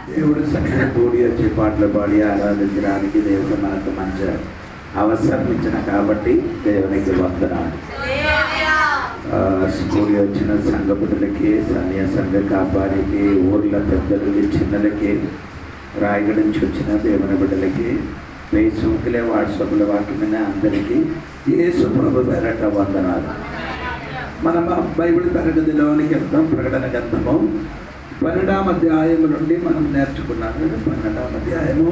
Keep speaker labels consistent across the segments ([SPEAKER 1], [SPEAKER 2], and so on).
[SPEAKER 1] దేవుడు చక్కని కూడి వచ్చి పాటలు పాడి ఆరాధించడానికి దేవుడు మనకు మంచి అవసరం ఇచ్చిన కాబట్టి దేవునికి వందనాలు. కూడి వచ్చిన సంఘ బిడ్డలకి, సంఘ కాపారికి, ఊర్ల పెద్దలకి, చిన్నలకి, రాయగడ నుంచి వచ్చిన దేవుని బిడ్డలకి, ఫేస్బుక్లే వాట్సాప్ల వాక్యమైన అందరికీ యేసు ప్రభు పేరట వందనాలు. మనం బైబిల్ తరగతిలోనికి వెళ్తాం. ప్రకటన గ్రంథము 12వ అధ్యాయము నుండి మనం నేర్చుకున్నాము. 12వ అధ్యాయము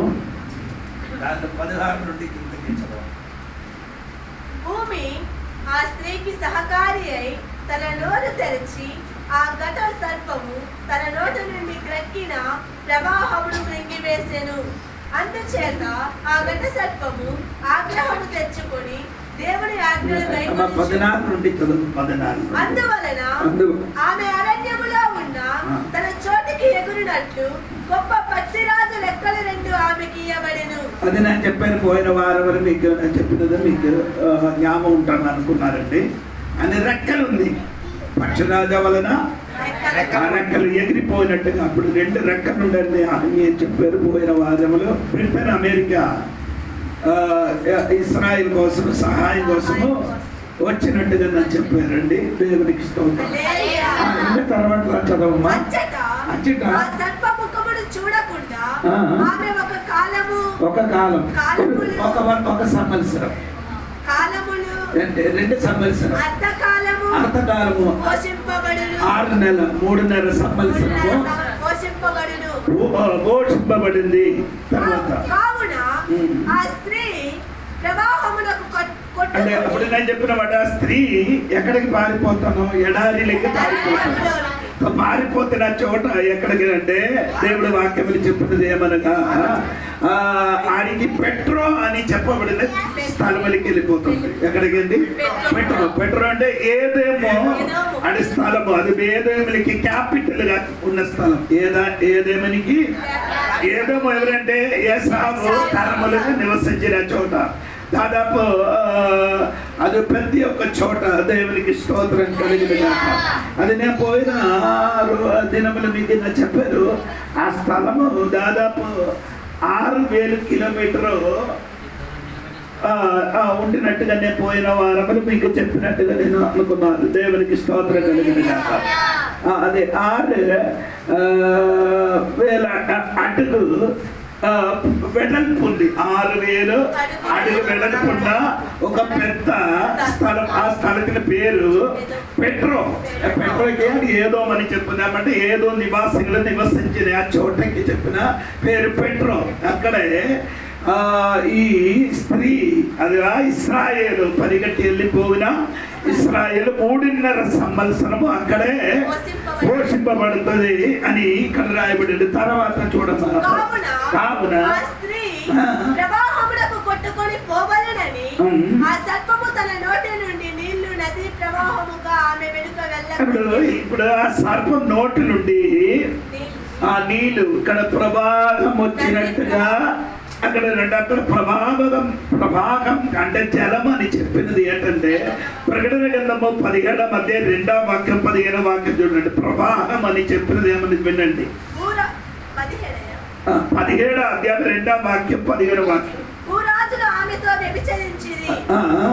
[SPEAKER 1] 16 నుండి
[SPEAKER 2] భూమి ఆ స్త్రీకి సహకారి అయి తన నోరు తెరిచి ఆ ఘట సర్పము తన నోటి నుండి గ్రక్కిన ప్రవాహమును మృంగివేసెను. అందుచేత ఆ ఘట సర్పము ఆగ్రహము తెచ్చుకొని దేవుని ఆజ్ఞలు అందువలన ఆమె అరణ్యములో ఉన్న తన చోటికి ఎగురినట్లు గొప్ప పక్షిరాజు లెక్కలు 2 ఆమెకి ఇవ్వబడెను.
[SPEAKER 1] అది నేను చెప్పాను పోయిన వారం వరకు మీకు నేను చెప్పినది మీకు జ్ఞాపకం ఉంటాను అనుకున్నారండి. అని రెక్కలు ఉంది. పక్షిరాజు వలన రెక్కలు ఎగిరిపోయినట్టుగా అప్పుడు 2 రెక్కలు ఉండండి అని చెప్పారు పోయిన వారంలో. బ్రిటన్, అమెరికా ఇస్రాయిల్ కోసం సహాయం కోసము వచ్చినట్టుగా నేను చెప్పారండి. దేవునికి స్తోత్రం. తర్వాత చదవమ్మా.
[SPEAKER 2] చూడకుండా
[SPEAKER 1] ఒక సంవత్సరం,
[SPEAKER 2] కాలములు
[SPEAKER 1] 2 సంవత్సరం, అర్థకాలము 6 నెలలు, 3.5 సంవత్సరము పోషింపబడింది. తర్వాత
[SPEAKER 2] ఆ స్త్రీ ప్రవాహమునకు
[SPEAKER 1] అంటే అప్పుడు నేను చెప్పిన మాట, స్త్రీ ఎక్కడికి పారిపోతాను? ఎడారిలోకి పారిపోతున్న చోట ఎక్కడికి అంటే దేవుడు వాక్యములు చెప్పినది ఏమనగా ఆడికి పెట్రో అని చెప్పబడిన స్థలంలోకి వెళ్ళిపోతుంది. ఎక్కడికి అండి? పెట్రో అంటే ఏదేమో అది స్థలము. అది ఏదేములకి క్యాపిటల్ గా ఉన్న స్థలం. ఏదేమనికి ఏదేమో ఎవరంటే ఏసావు తరములుగా నివసించిన చోట. దాదాపు అది ప్రతి ఒక్క చోట దేవునికి స్తోత్రం కలిగిన గాక. అది నేను పోయిన దినములు మీకు చెప్పారు. ఆ స్థలము దాదాపు 6,000 కిలోమీటరు ఉండినట్టుగా నేను పోయిన వారములు మీకు చెప్పినట్టుగా నేను అనుకున్నాను. దేవునికి స్తోత్రం కలిగిన గాక. అదే 6,000 అడుగు వెడల్పు ఉంది. 6,000 అడుగు వెడల్పున్న ఒక పెద్ద స్థలం. ఆ స్థలకి పేరు పెట్రో. పెట్రోకి ఏదో అని చెప్పుదామంటే ఏదో నివాసికులు నివసించిన ఆ చోటకి చెప్పిన పేరు పెట్రో. అక్కడే ఈ స్త్రీ అది ఇస్రాయేలు పరిగెట్టి వెళ్ళిపోయిన ఇస్రాయేలు 3.5 సంవత్సరము అక్కడే పోషింపబడుతుంది అని ఇక్కడ రాయబడింది. తర్వాత చూడమ్మా. కావున
[SPEAKER 2] కొట్టుకొని పోవలనని ఆ సర్పము తన నోటి నుండి నీళ్లు నది ప్రవాహముగా ఆమె వెనుక వెళ్ళ.
[SPEAKER 1] ఇప్పుడు ఆ సర్పం నోటి నుండి ఆ నీళ్లు ఇక్కడ ప్రవాహం వచ్చినట్టుగా అక్కడ అక్కడ ప్రభాగం అంటే జలం అని చెప్పినది ఏంటంటే ప్రకటన గ్రంథము 17వ అధ్యాయం 2వ వాక్యం 15వ వాక్యం చూడండి. ప్రవాహం అని చెప్పినది ఏమని వినండి. 17వ అధ్యాయం 2వ వాక్యం 15వ వాక్యం.
[SPEAKER 2] భూరాజులు ఆమెతో వ్యభిచరించిరి,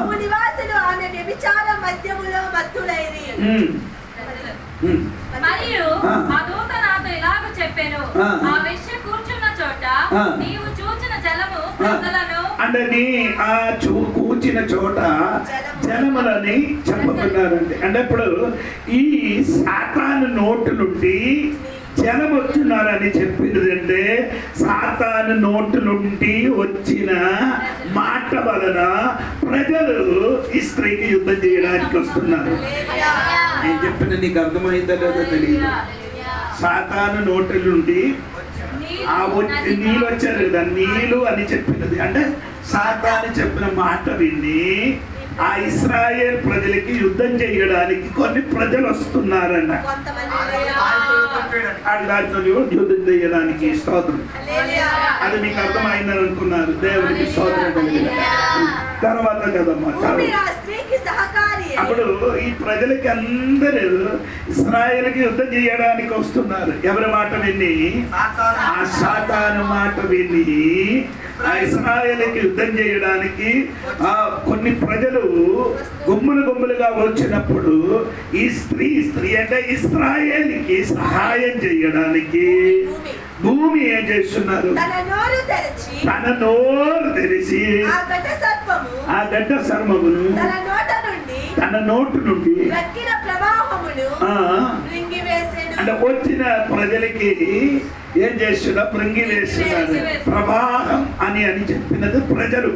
[SPEAKER 2] భూనివాసులు ఆమె వ్యభిచార మధ్యములో మత్తులైరి.
[SPEAKER 3] మరియు ఆ దూత నాతో ఇలాగ చెప్పెను, ఆ వేశ్య కూర్చున్న చోట నీవు చూచిన జలము ప్రజలను
[SPEAKER 1] అంటే నీ ఆ కూర్చిన చోట జలములని చెప్పబడ్డారండి. అంటే ఇప్పుడు ఈ సాతాను నోటు నుండి జనం వచ్చినారని చెప్పింది. అంటే సాతాను నోటు నుండి వచ్చిన మాట వలన ప్రజలు ఈ స్త్రీకి యుద్ధం చేయడానికి వస్తున్నారు. నేను చెప్పిన నీకు అర్థమైందో లేదో తెలియదు. సాతాను నోటి నుండి నీళ్ళు వచ్చారు కదా, నీళ్ళు అని చెప్పినది అంటే సాతాను చెప్పిన మాట విని ఆ ఇశ్రాయేల్ ప్రజలకి యుద్ధం చేయడానికి కొన్ని ప్రజలు వస్తున్నారన్న. యుద్ధం చేయడానికి స్తోత్రం. అది మీకు అర్థమైందని అనుకున్నారు. దేవుడికి స్తోత్రం కలిగిన తర్వాత కదమ్మా. అప్పుడు ఈ ప్రజలకి అందరూ ఇశ్రాయేలుకి యుద్ధం చేయడానికి వస్తున్నారు. ఎవరి మాట విని? ఆ సాతాను మాట విని ఆ ఇశ్రాయేలుకి యుద్ధం చేయడానికి కొన్ని ప్రజలు గుంపులుగా వచ్చినప్పుడు ఈ స్త్రీ అంటే ఇశ్రాయేలుకి సహాయం చేయడానికి భూమి ఏం చేస్తున్నారు? తన నోరు తెరిచి ఆ గడ్డ సర్పమును తన నోటు నుండి అంటే వచ్చిన ప్రజలకి ఏం చేస్తున్నారు? మృంగి వేస్తున్నారు. ప్రవాహం అని చెప్పినది ప్రజలు,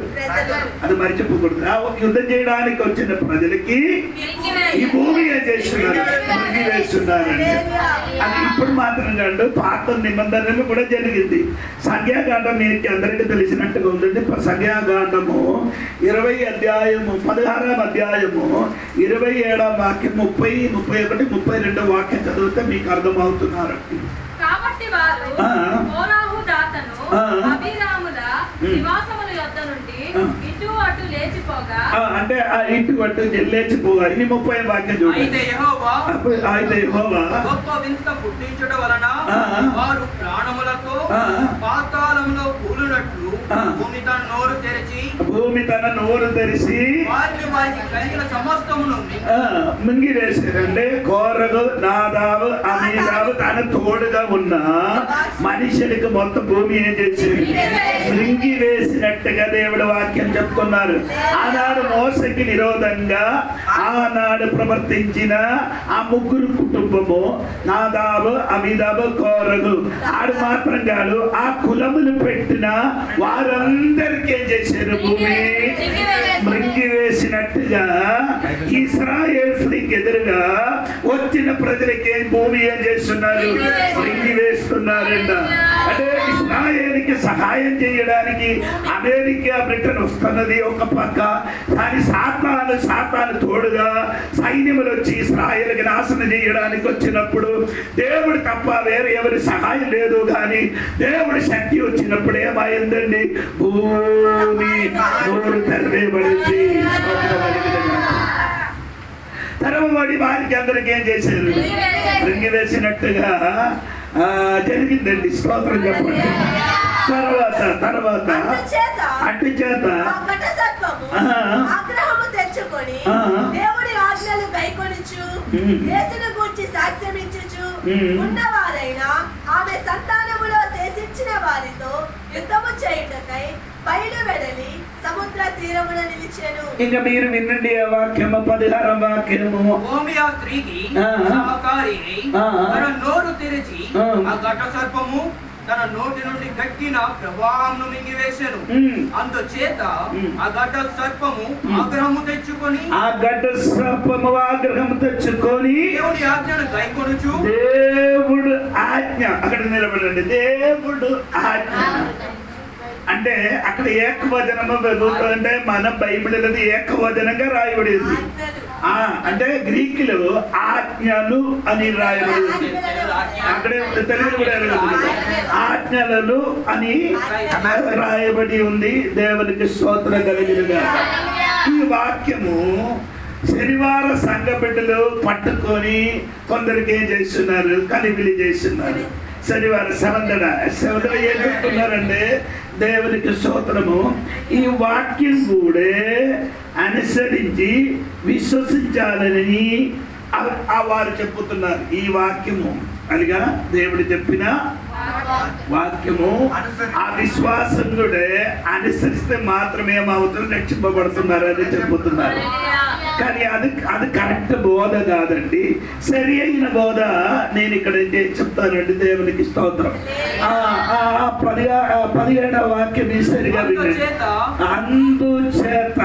[SPEAKER 1] అది మర్చిపోకూడదు. యుద్ధం చేయడానికి వచ్చిన ప్రజలకి ఈ భూమి ఏం చేస్తున్నారు? మృంగి వేస్తున్నారండి. అది ఇప్పుడు మాత్రం కాదు, పాత నిబంధనలు కూడా జరిగింది. సంఖ్యాకాండం మీకు అందరికీ తెలిసినట్టుగా ఉందండి. సంఖ్యాకాండము 20 అధ్యాయము 16వ అధ్యాయము 27వ వాక్యం 30, 31, 32 వాక్యం చదివితే మీకు అర్థమవుతున్నారు.
[SPEAKER 3] కాబట్టి వారు కోరాహు దాతను అబీరాముల నివాసముల యొద్ద నుండి ఇటు అటు లేచిపోగా
[SPEAKER 1] అంటే ఆ ఇటు అటు లేచిపోగా ఇది 30వ వాక్యం చూడండి. అయితే యెహోవా
[SPEAKER 4] గొప్ప వింత పుట్టించుట వలన వారు ప్రాణములతో పాతాళంలో కూలినట్లు
[SPEAKER 1] భూమి తన నోరు తెరిచి
[SPEAKER 4] వారికి కలిగిన సమస్తమును
[SPEAKER 1] మింగి వేసారంటే కోరగు నాదావు అమీదావు తన తోడుగా ఉన్న మనుషులకు మొత్తం భూమి ఏం చేసింది? మింగి వేసినట్టుగా దేవుడు వాక్యం చెప్తున్నారు. ఆనాడు మోసకి నిరోధంగా ఆనాడు ప్రవర్తించిన ఆ ముగ్గురు కుటుంబము నాదాబు అమీదాబు కోరగు ఆడు మాత్రం కాదు, ఆ కులములు పెట్టిన వారందరికీ ఏం చేశారు? భూమి మృంగి వేసినట్టుగా ఇశ్రాయేలుకి ఎదురుగా వచ్చిన ప్రజలకి భూమి ఏం చేస్తున్నారు? మృంగి వేస్తున్నారంట. అంటే ఇశ్రాయేలుకి సహాయం చేయడానికి అమెరికా బ్రిటన్ వస్తున్నది ఒక పక్క, కానీ సాతాను తోడుగా సైన్యములు వచ్చి ఇశ్రాయేలుకి నాశనం చేయడానికి వచ్చినప్పుడు దేవుడు తప్ప వేరే ఎవరి సహాయం లేదు. కానీ దేవుడి శక్తి వచ్చినప్పుడు ఏమైందండి? భూమి నోరు తెరవేయబడింది. తెరవబడి వారికి అందరికి ఏం చేశారు? రింగి వేసినట్టుగా జరిగిందండి. స్తోత్రం చెప్పండి. తర్వాత అటు చేత
[SPEAKER 2] దేవుడి ఆజ్ఞలు గైకొనుచు యేసును గూర్చి సాక్ష్యమిచ్చుచు ఉన్నవారైనా ఆమె సంతానములో శేషించిన వారితో యుద్ధము చేయుటకై బయలువెడలి సముద్ర తీరమున నిలిచెను.
[SPEAKER 1] ఇంకా మీరు వినండి ఆ వాక్యము 16వ వాక్యము.
[SPEAKER 4] భూమి ఆ స్త్రీకి సహకారి తన నోరు తెరిచి ఆ ఘట సర్పము తన నోటి నుండి గట్టిన ప్రవాహమును మింగివేసెను. అందుచేత ఆ ఘట సర్పము ఆగ్రహము తెచ్చుకొని దేవుడి ఆజ్ఞను గైకొనుచు
[SPEAKER 1] దేవుడు ఆజ్ఞ అక్కడ నిలబడండి. దేవుడు ఆజ్ఞ అంటే అక్కడ ఏకవచనము అంటే మన బైబిల్ అనేది ఏకవచనంగా రాయబడింది. అంటే గ్రీకులో ఆజ్ఞలు అని రాయబడింది. అక్కడే తెలుగు కూడా ఆజ్ఞలు అని రాయబడి ఉంది. దేవునికి స్తోత్రం కలిగినగా. ఈ వాక్యము శనివార సంఘ బిడ్డలు పట్టుకొని కొందరికి ఏం చేస్తున్నారు? కలిపిలి చేస్తున్నారు. శనివారం సెవెంత్ ఏం చెప్తున్నారంటే దేవునికి స్తోత్రము, ఈ వాక్యం కూడా అనుసరించి విశ్వసించాలని వారు చెప్పుతున్నారు. ఈ వాక్యము అనగా దేవుడు చెప్పిన వాక్యము ఆ విశ్వాసం కూడా అనుసరిస్తే మాత్రమే ఏమవుతుంది? రక్షింపబడుతున్నారు అని చెప్పుతున్నారు. కానీ అది కరెక్ట్ బోధ కాదండి. సరి అయిన బోధ నేను ఇక్కడ చెప్తానండి. దేవునికి స్తోత్రం. 17వ వాక్యం సరిగా వినండి. అందుచేత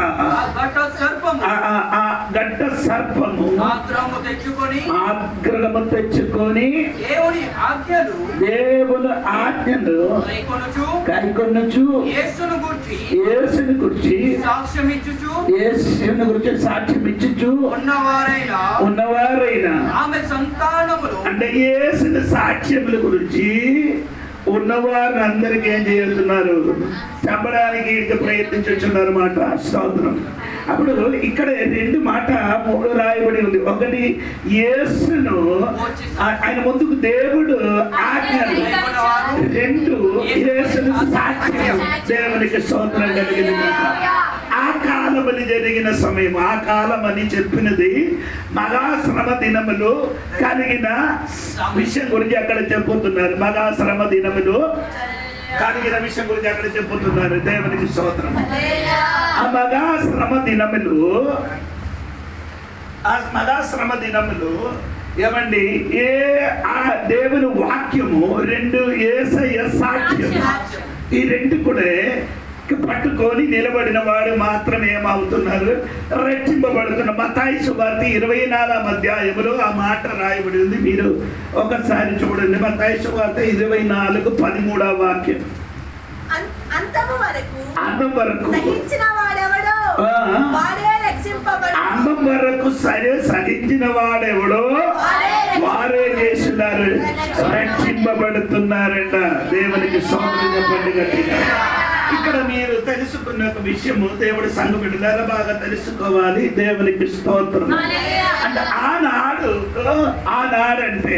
[SPEAKER 1] ఆ గడ్డ సర్పము ఆగ్రహము తెచ్చుకొని దేవుని ఆజ్ఞను కైకొనుచు యేసును గురించి సాక్ష్యమిచ్చుచు ఉన్నవారైనా
[SPEAKER 4] ఆమె సంతానములు
[SPEAKER 1] అంటే యేసుని సాక్ష్యముల గురించి ఉన్నవారిని అందరికీ ఏం చేస్తున్నారు, చంపడానికి ప్రయత్నించున్నారు మాట. స్తోత్రం. అప్పుడు ఇక్కడ రెండు మాట మూడు రాయబడి ఉంది. ఒకటి యేసును ఆయన ముందుకు దేవుడు ఆజ్ఞలు, రెండు యేసును సాక్ష్యం. దేవునికి స్తోత్రం కలిగింది. ఆ కాలమని జరిగిన సమయం, ఆ కాలం అని చెప్పినది మహాశ్రమ దినములు కలిగిన విషయం గురించి అక్కడ చెప్పుతున్నారు. మహాశ్రమ దినములు కలిగిన విషయం గురించి అక్కడ చెప్పుతున్నారు. దేవునికి స్తోత్రం. ఆ మహాశ్రమ దినములు ఏమండి, ఆ దేవుని వాక్యము, రెండు యేసయ్య సాక్ష్యం, ఈ రెండు కూడా పట్టుకొని నిలబడిన వాడు మాత్రమే ఏమవుతున్నారు, రక్షింపబడుతున్న. మత్తయి సువార్త 24వ అధ్యాయములో ఆ మాట రాయబడి ఉంది. మీరు ఒకసారి చూడండి. మత్తయి సువార్త 24:13 వాక్యం.
[SPEAKER 2] అంతము వరకు
[SPEAKER 1] అంతం వరకు
[SPEAKER 2] సహించిన వాడెవడో వాడే రక్షింపబడు.
[SPEAKER 1] అంతం వరకు సరే సహించిన వాడెవడో వారే చేస్తున్నారు, రక్షింపబడుతున్నారంట. దేవునికి స్తోత్రం చెప్పండి గట్టిగా. ఇక్కడ మీరు తెలుసుకున్న ఒక విషయము, దేవుడి సంఘ బిడ్డలారా బాగా తెలుసుకోవాలి. దేవునికి స్తోత్రం. అంటే ఆనాడంటే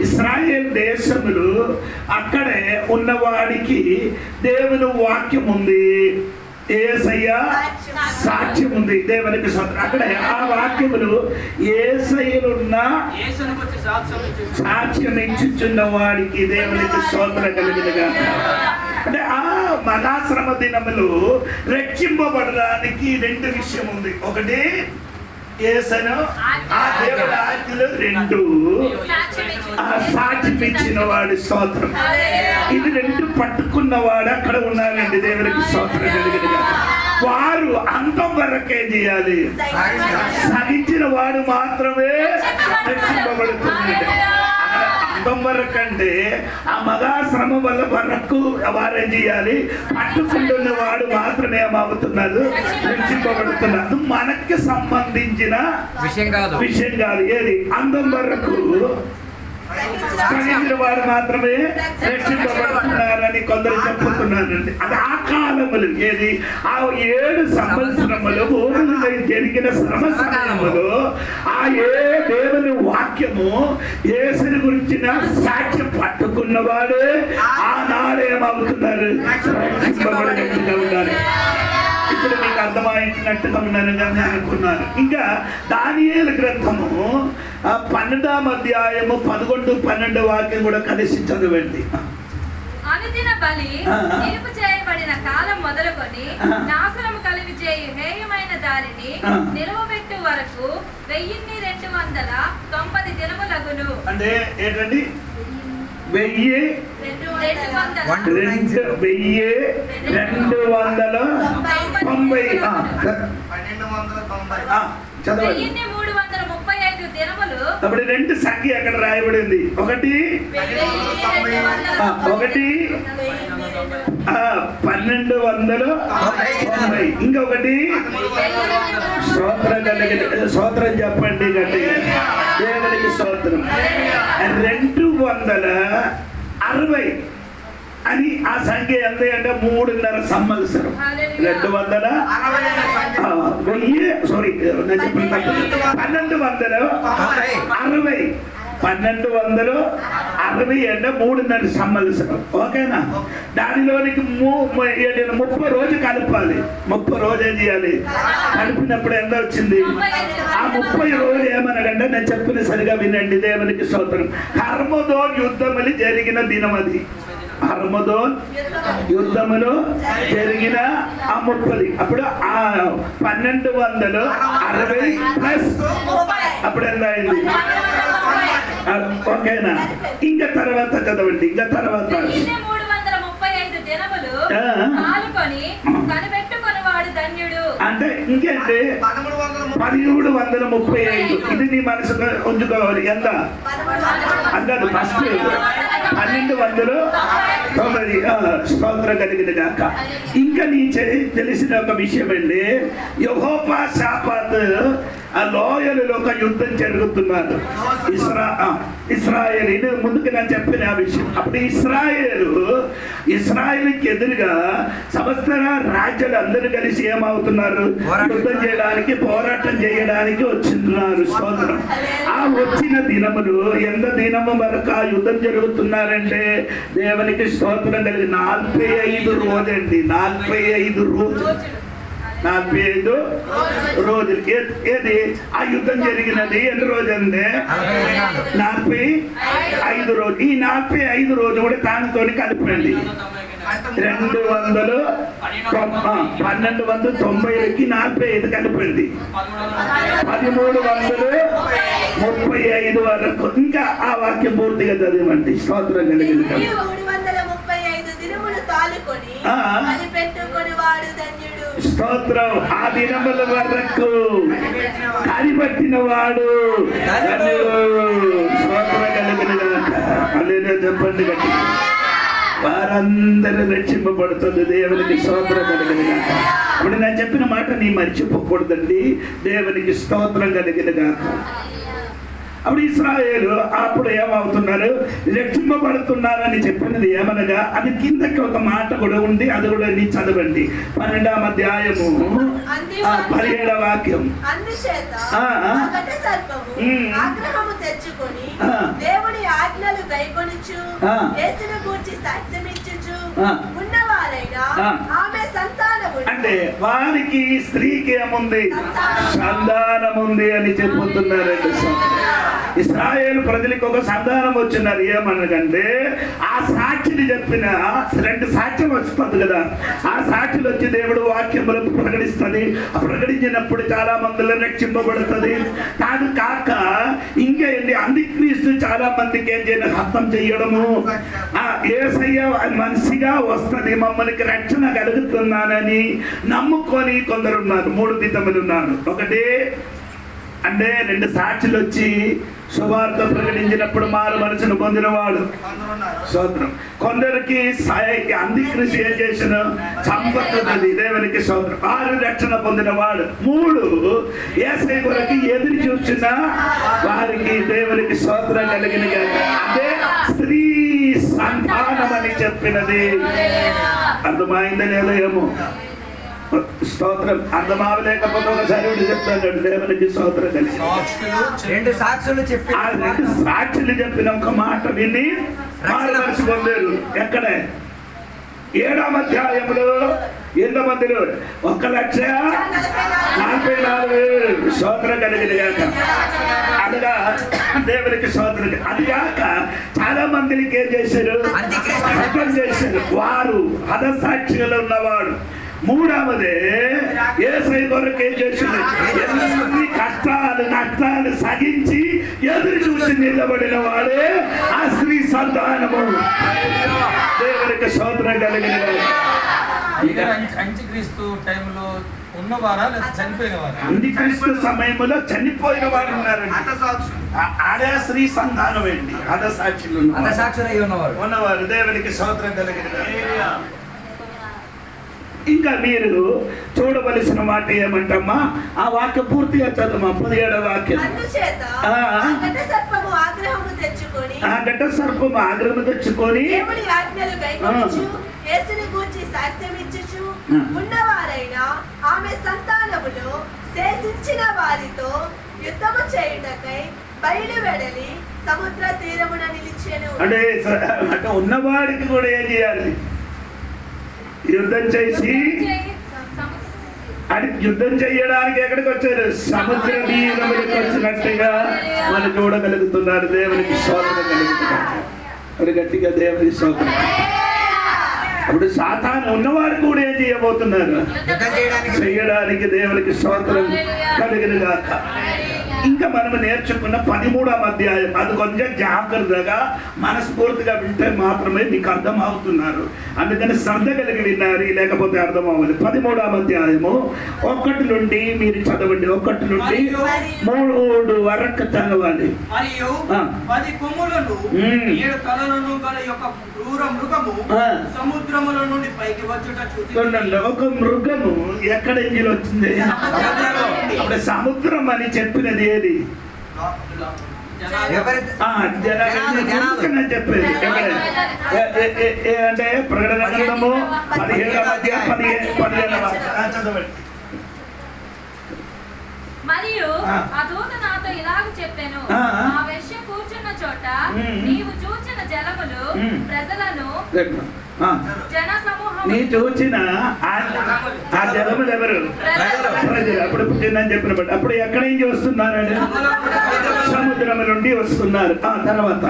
[SPEAKER 1] ఇశ్రాయేల్ దేశములు, అక్కడే ఉన్నవాడికి దేవుని వాక్యం ఉంది, యేసయ్య సాక్ష్యం ఉంది. దేవునికి స్తోత్రం. అక్కడ ఆ వాక్యములు యేసయ్యనున్న సాక్ష్యం ఇచ్చుచున్న వాడికి దేవునికి స్తోత్రం కలిగినగా. అంటే ఆ మహాశ్రమ దినములు రక్షింపబడడానికి రెండు విషయం ఉంది. ఒకటి యేసను, ఆ దేవుడి ఆజ్ఞలు, రెండు ఆ సాక్ష్యం ఇచ్చిన వాడి స్తోత్రం. ఇది రెండు పట్టుకున్నవాడు అక్కడ ఉన్నారండి. దేవునికి స్తోత్రం కలిగినగా. వారు అంతం వరకే చేయాలి, సహించిన వాడు మాత్రమే రక్షింపబడుతుంది. అంతం వరకు అంటే ఆ మహాశ్రమ వల్ల వరకు వారేం చేయాలి, పట్టుకుంటున్న వాడు మాత్రమే ఏమవుతున్నారు, రక్షింపబడుతున్నారు. మనకి సంబంధించిన విషయం కాదు. ఏది అంతం వరకు సహించిన వారు మాత్రమే రక్షింపబడుతున్నారని కొందరు చెప్పుతున్నారండి. అది ఆ కాలములు. ఏది ఆ 7 సంవత్సరములు భూమిలో జరిగిన శ్రమ సమయములు ఆ దేవుని వాక్యము యేసుని గురించిన సాక్ష్యం పట్టుకున్నవాడే ఆనాడేమవుతున్నారు, రక్షింపబడినట్టుగా ఉండాలి. ఇప్పుడు మీకు అర్థమైనట్టుగా ఉన్నాను కానీ అనుకున్నాను. ఇంకా దానియేలు గ్రంథము 12వ అధ్యాయము 11-12 వాక్యం కూడా కలిసి చదవండి.
[SPEAKER 3] అనుదిన బలి నిలుపు చేయబడిన కాలం మొదలుకొని నాశనము కలిగి చేయు హేయమైన దారిని నిలువబెట్టు వరకు 1290 దినములగును.
[SPEAKER 1] అంటే ఏంటండి, 1290 చదవండి.
[SPEAKER 3] 1335 దినములు.
[SPEAKER 1] అప్పుడు రెండు సంఖ్య అక్కడ రాయబడింది. ఒకటి 1290, ఇంకొకటి స్తోత్రం కలిగిన స్తోత్రం చెప్పండి గట్టిగా. దేవునికి స్తోత్రం. 260 అని ఆ సంఖ్య ఎంత అంటే 3.5 సంవత్సరం. 1260 1260 అంటే 3.5 సంవత్సరం. ఓకేనా? దానిలోనికి 30 రోజు కలపాలి. 30 రోజు ఏం చేయాలి, కలిపినప్పుడు ఎంత వచ్చింది? ఆ 30 రోజు ఏమనగంటే నేను చెప్పిన సరిగా వినండి. దేవునికి స్తోత్రం. హర్మదోన్ యుద్ధములు జరిగిన దినం అది. హర్మదోన్ యుద్ధములో జరిగిన ఆ 30, అప్పుడు ఆ 1260 ప్లస్ అప్పుడు ఎంత అయింది? ఓకేనా? ఇంకా తర్వాత చదవండి. ఇంకా తర్వాత
[SPEAKER 3] 335 దినములు పాలుకొని కనిపెట్టుకుని వాడు ధన్యుడు.
[SPEAKER 1] అంటే ఇంకేంటి 1335. ఇది నీ మనసుకు ఉంచుకోవాలి. ఎంత అంటారు? ఫస్ట్ 1290 స్తోత్రం కలిగిన గాక. ఇంకా నీ తెలిసిన ఒక విషయం అండి, యెహోవా షాపాత్ ఆ లోయలలో ఒక యుద్ధం జరుగుతున్నారు. ఇస్రాయేల్ ఇది ముందుకు నేను చెప్పిన ఆ విషయం. అప్పుడు ఇస్రాయేల్కి ఎదురుగా సమస్త రాజ్యాలు అందరూ కలిసి ఏమవుతున్నారు? యుద్ధం చేయడానికి, పోరాటం చేయడానికి వచ్చిస్తున్నారు. స్తోత్రం. ఆ వచ్చిన దినములు ఎంత దినము వరకు ఆ యుద్ధం జరుగుతున్నారంటే దేవునికి స్తోత్రం కలిగి 45 రోజండి. 45 రోజులు. 45 రోజులకి ఏది ఆ యుద్ధం జరిగినది ఎన్ని రోజు అంటే 45 రోజు. ఈ 45 రోజు కూడా దానితో కలిపండి 1290కి 45 కలిపండి 1335 వరకు. ఇంకా ఆ వాక్యం పూర్తిగా చదివండి. స్తోత్రం కలిగింది. స్తోత్రం. ఆ దినముల వరకు కనిపెట్టిన వాడు స్తోత్రం కలిగిన అల్లేదో చెప్పండి గట్టి. వారందరూ రక్షింపబడుతుంది. దేవునికి స్తోత్రం కలిగిన. ఇప్పుడు నేను చెప్పిన మాట నీ మర్చిపోకూడదండి. దేవునికి స్తోత్రం కలిగిన గాక. అప్పుడు ఇశ్రాయేలు అప్పుడు ఏమవుతున్నారు? రక్షింపబడుతున్నారని చెప్పినది ఏమనగా అది కిందకి ఒక మాట కూడా ఉంది. అది కూడా నీ చదవండి. 12వ అధ్యాయము 17వ వాక్యం.
[SPEAKER 2] దేవుని ఆజ్ఞలు గైకొనుచు యేసును గూర్చి సాక్ష్యమిచ్చుచు ఉన్నవారైనా ఆమె సంతానము.
[SPEAKER 1] అంటే వారికి స్త్రీకి ఏముంది? సంతానం ఉంది అని చెప్పుతున్నారండి. ఇశ్రాయేలు ప్రజలకు ఒక సంతానం వచ్చినారు. ఏమనకంటే ఆ సాక్షిని చెప్పిన 2 సాక్ష్యం వస్తుంది కదా. ఆ సాక్షులు వచ్చి దేవుడు వాక్యములకు ప్రకటిస్తుంది. ప్రకటించినప్పుడు చాలా మందిలో రక్షింపబడుతుంది. కాదు కాక ఇంకేంటి అంత్యక్రీస్తు చాలా మందికి ఏం చేయడం? హతం చెయ్యడము. యేసయ్య మనిషిగా వస్తుంది, మమ్మల్ని రక్షణ కలుగుతున్నానని నమ్ముకొని కొందరున్నారు. 3 విధములు ఉన్నారు. ఒకటి అంటే 2 సాక్షులు వచ్చి సువార్త ప్రకటించినప్పుడు మారు మనసును పొందినవాడు. స్తోత్రం. కొందరికి అంత్యక్రీస్తు ఏం చేసిన? చంపుతున్నది. దేవునికి స్తోత్రం. 6 రక్షణ పొందినవాడు. 3 యేసయ్య కొరకు ఎదురు చూసిన వారికి దేవునికి స్తోత్రం కలిగిన. అదే స్త్రీ సంతానం అని చెప్పినది. అర్థమైందో లేదో ఏమో. స్తోత్రం. అర్థమవలేకపోతే ఒకసారి చెప్తాడు. దేవునికి స్తోత్రం కలిగి
[SPEAKER 5] 2 సాక్షులు
[SPEAKER 1] చెప్పిన ఒక మాట విని మారుమనసు పొందారు. ఎక్కడ? 7వ అధ్యాయంలో ఎంతమందిలో? 1,44,000 స్తోత్రం కలిగిన గాక. అనగా దేవునికి స్తోత్రం. అది కాక చాలా మందికి ఏం చేశారు? చేశారు. వారు హతసాక్షిగా ఉన్నవాడు. 3వదే యేసయ్య కొరకు ఏం చేసింది? ఎన్ని కష్టాలు నష్టాలు సహించి ఎదురు చూసి నిలబడిన వాడే ఆ స్త్రీ సంతానము. దేవునికి స్తోత్రం కలిగిన.
[SPEAKER 5] అంత్యక్రీస్తు టైంలో ఉన్నవారా లేదా చనిపోయిన వారా?
[SPEAKER 1] అంత్యక్రీస్తు సమయంలో చనిపోయిన వారు ఉన్నారండి. ఆడే స్త్రీ సంతానం ఏంటి? హతసాక్షులు ఉన్నవారు. దేవునికి స్తోత్రం కలిగిన. ఇంకా మీరు చూడవలసిన మాట ఏమంటమ్మా? ఆ వాక్యం పూర్తిగా చదవమా. 17వ వాక్యం.
[SPEAKER 2] ఆ ఘట సర్పము ఆగ్రహము తెచ్చుకొని దేవుని ఆజ్ఞలు గైకొనుచు యేసుని గూర్చి సాక్ష్యమిచ్చుచు ఉన్నవారైనా ఆమె సంతానములో శేషించిన వారితో యుద్ధము చేయుటకై బయలువెడలి సముద్ర తీరమున నిలిచెను.
[SPEAKER 1] అంటే ఉన్నవాడికి కూడా ఏం చేయాలి? యుద్ధం చేసి యుద్ధం చేయడానికి ఎక్కడికి వచ్చారు? సముద్ర తీరములకు వచ్చినట్టుగా మనం చూడగలుగుతున్నారు. దేవునికి స్తోత్రం కలుగుతున్నారు. మరి గట్టిగా దేవునికి స్తోత్రం. అప్పుడు సాతాను ఉన్నవారు కూడా ఏం చేయబోతున్నారు? చేయడానికి దేవునికి స్తోత్రం కలిగిన గాక. ఇంకా మనం నేర్చుకున్న 13వ అధ్యాయం అది కొంచెం జాగ్రత్తగా మనస్ఫూర్తిగా వింటే మాత్రమే మీకు అర్థం అవుతున్నారు. అందుకని శ్రద్ధ కలిగి విన్నారు, లేకపోతే అర్థం అవ్వదు. 13వ అధ్యాయము 1 నుండి మీరు చదవండి. 1 నుండి 3 వరకు చదవాలి.
[SPEAKER 4] మరియు 10 కొమ్ములను 7 తలలను గల యొక్క క్రూర మృగము సముద్రముల నుండి పైకి వచ్చుట చూడండి.
[SPEAKER 1] ఒక మృగము ఎక్కడ నుంచి వచ్చింది? అప్పుడు సముద్రం అని చెప్పినది ఏది? చెప్పేది అంటే ప్రకటన గ్రంథము 17 చదవండి.
[SPEAKER 3] మరియు ఆ దూత నాతో ఇలాగ చెప్పాను, ఆ వేశ్య కూర్చున్న చోట నీవు చూచిన జలములు ప్రజలను జన సమూహం
[SPEAKER 1] నీ చూచిన ఆ జలములు ఎవరు? ప్రజలు. అప్పుడు పుట్టిందని చెప్పినప్పుడు అప్పుడు ఎక్కడి నుంచి వస్తున్నారండి? సముద్రం నుండి వస్తున్నారు. ఆ తర్వాత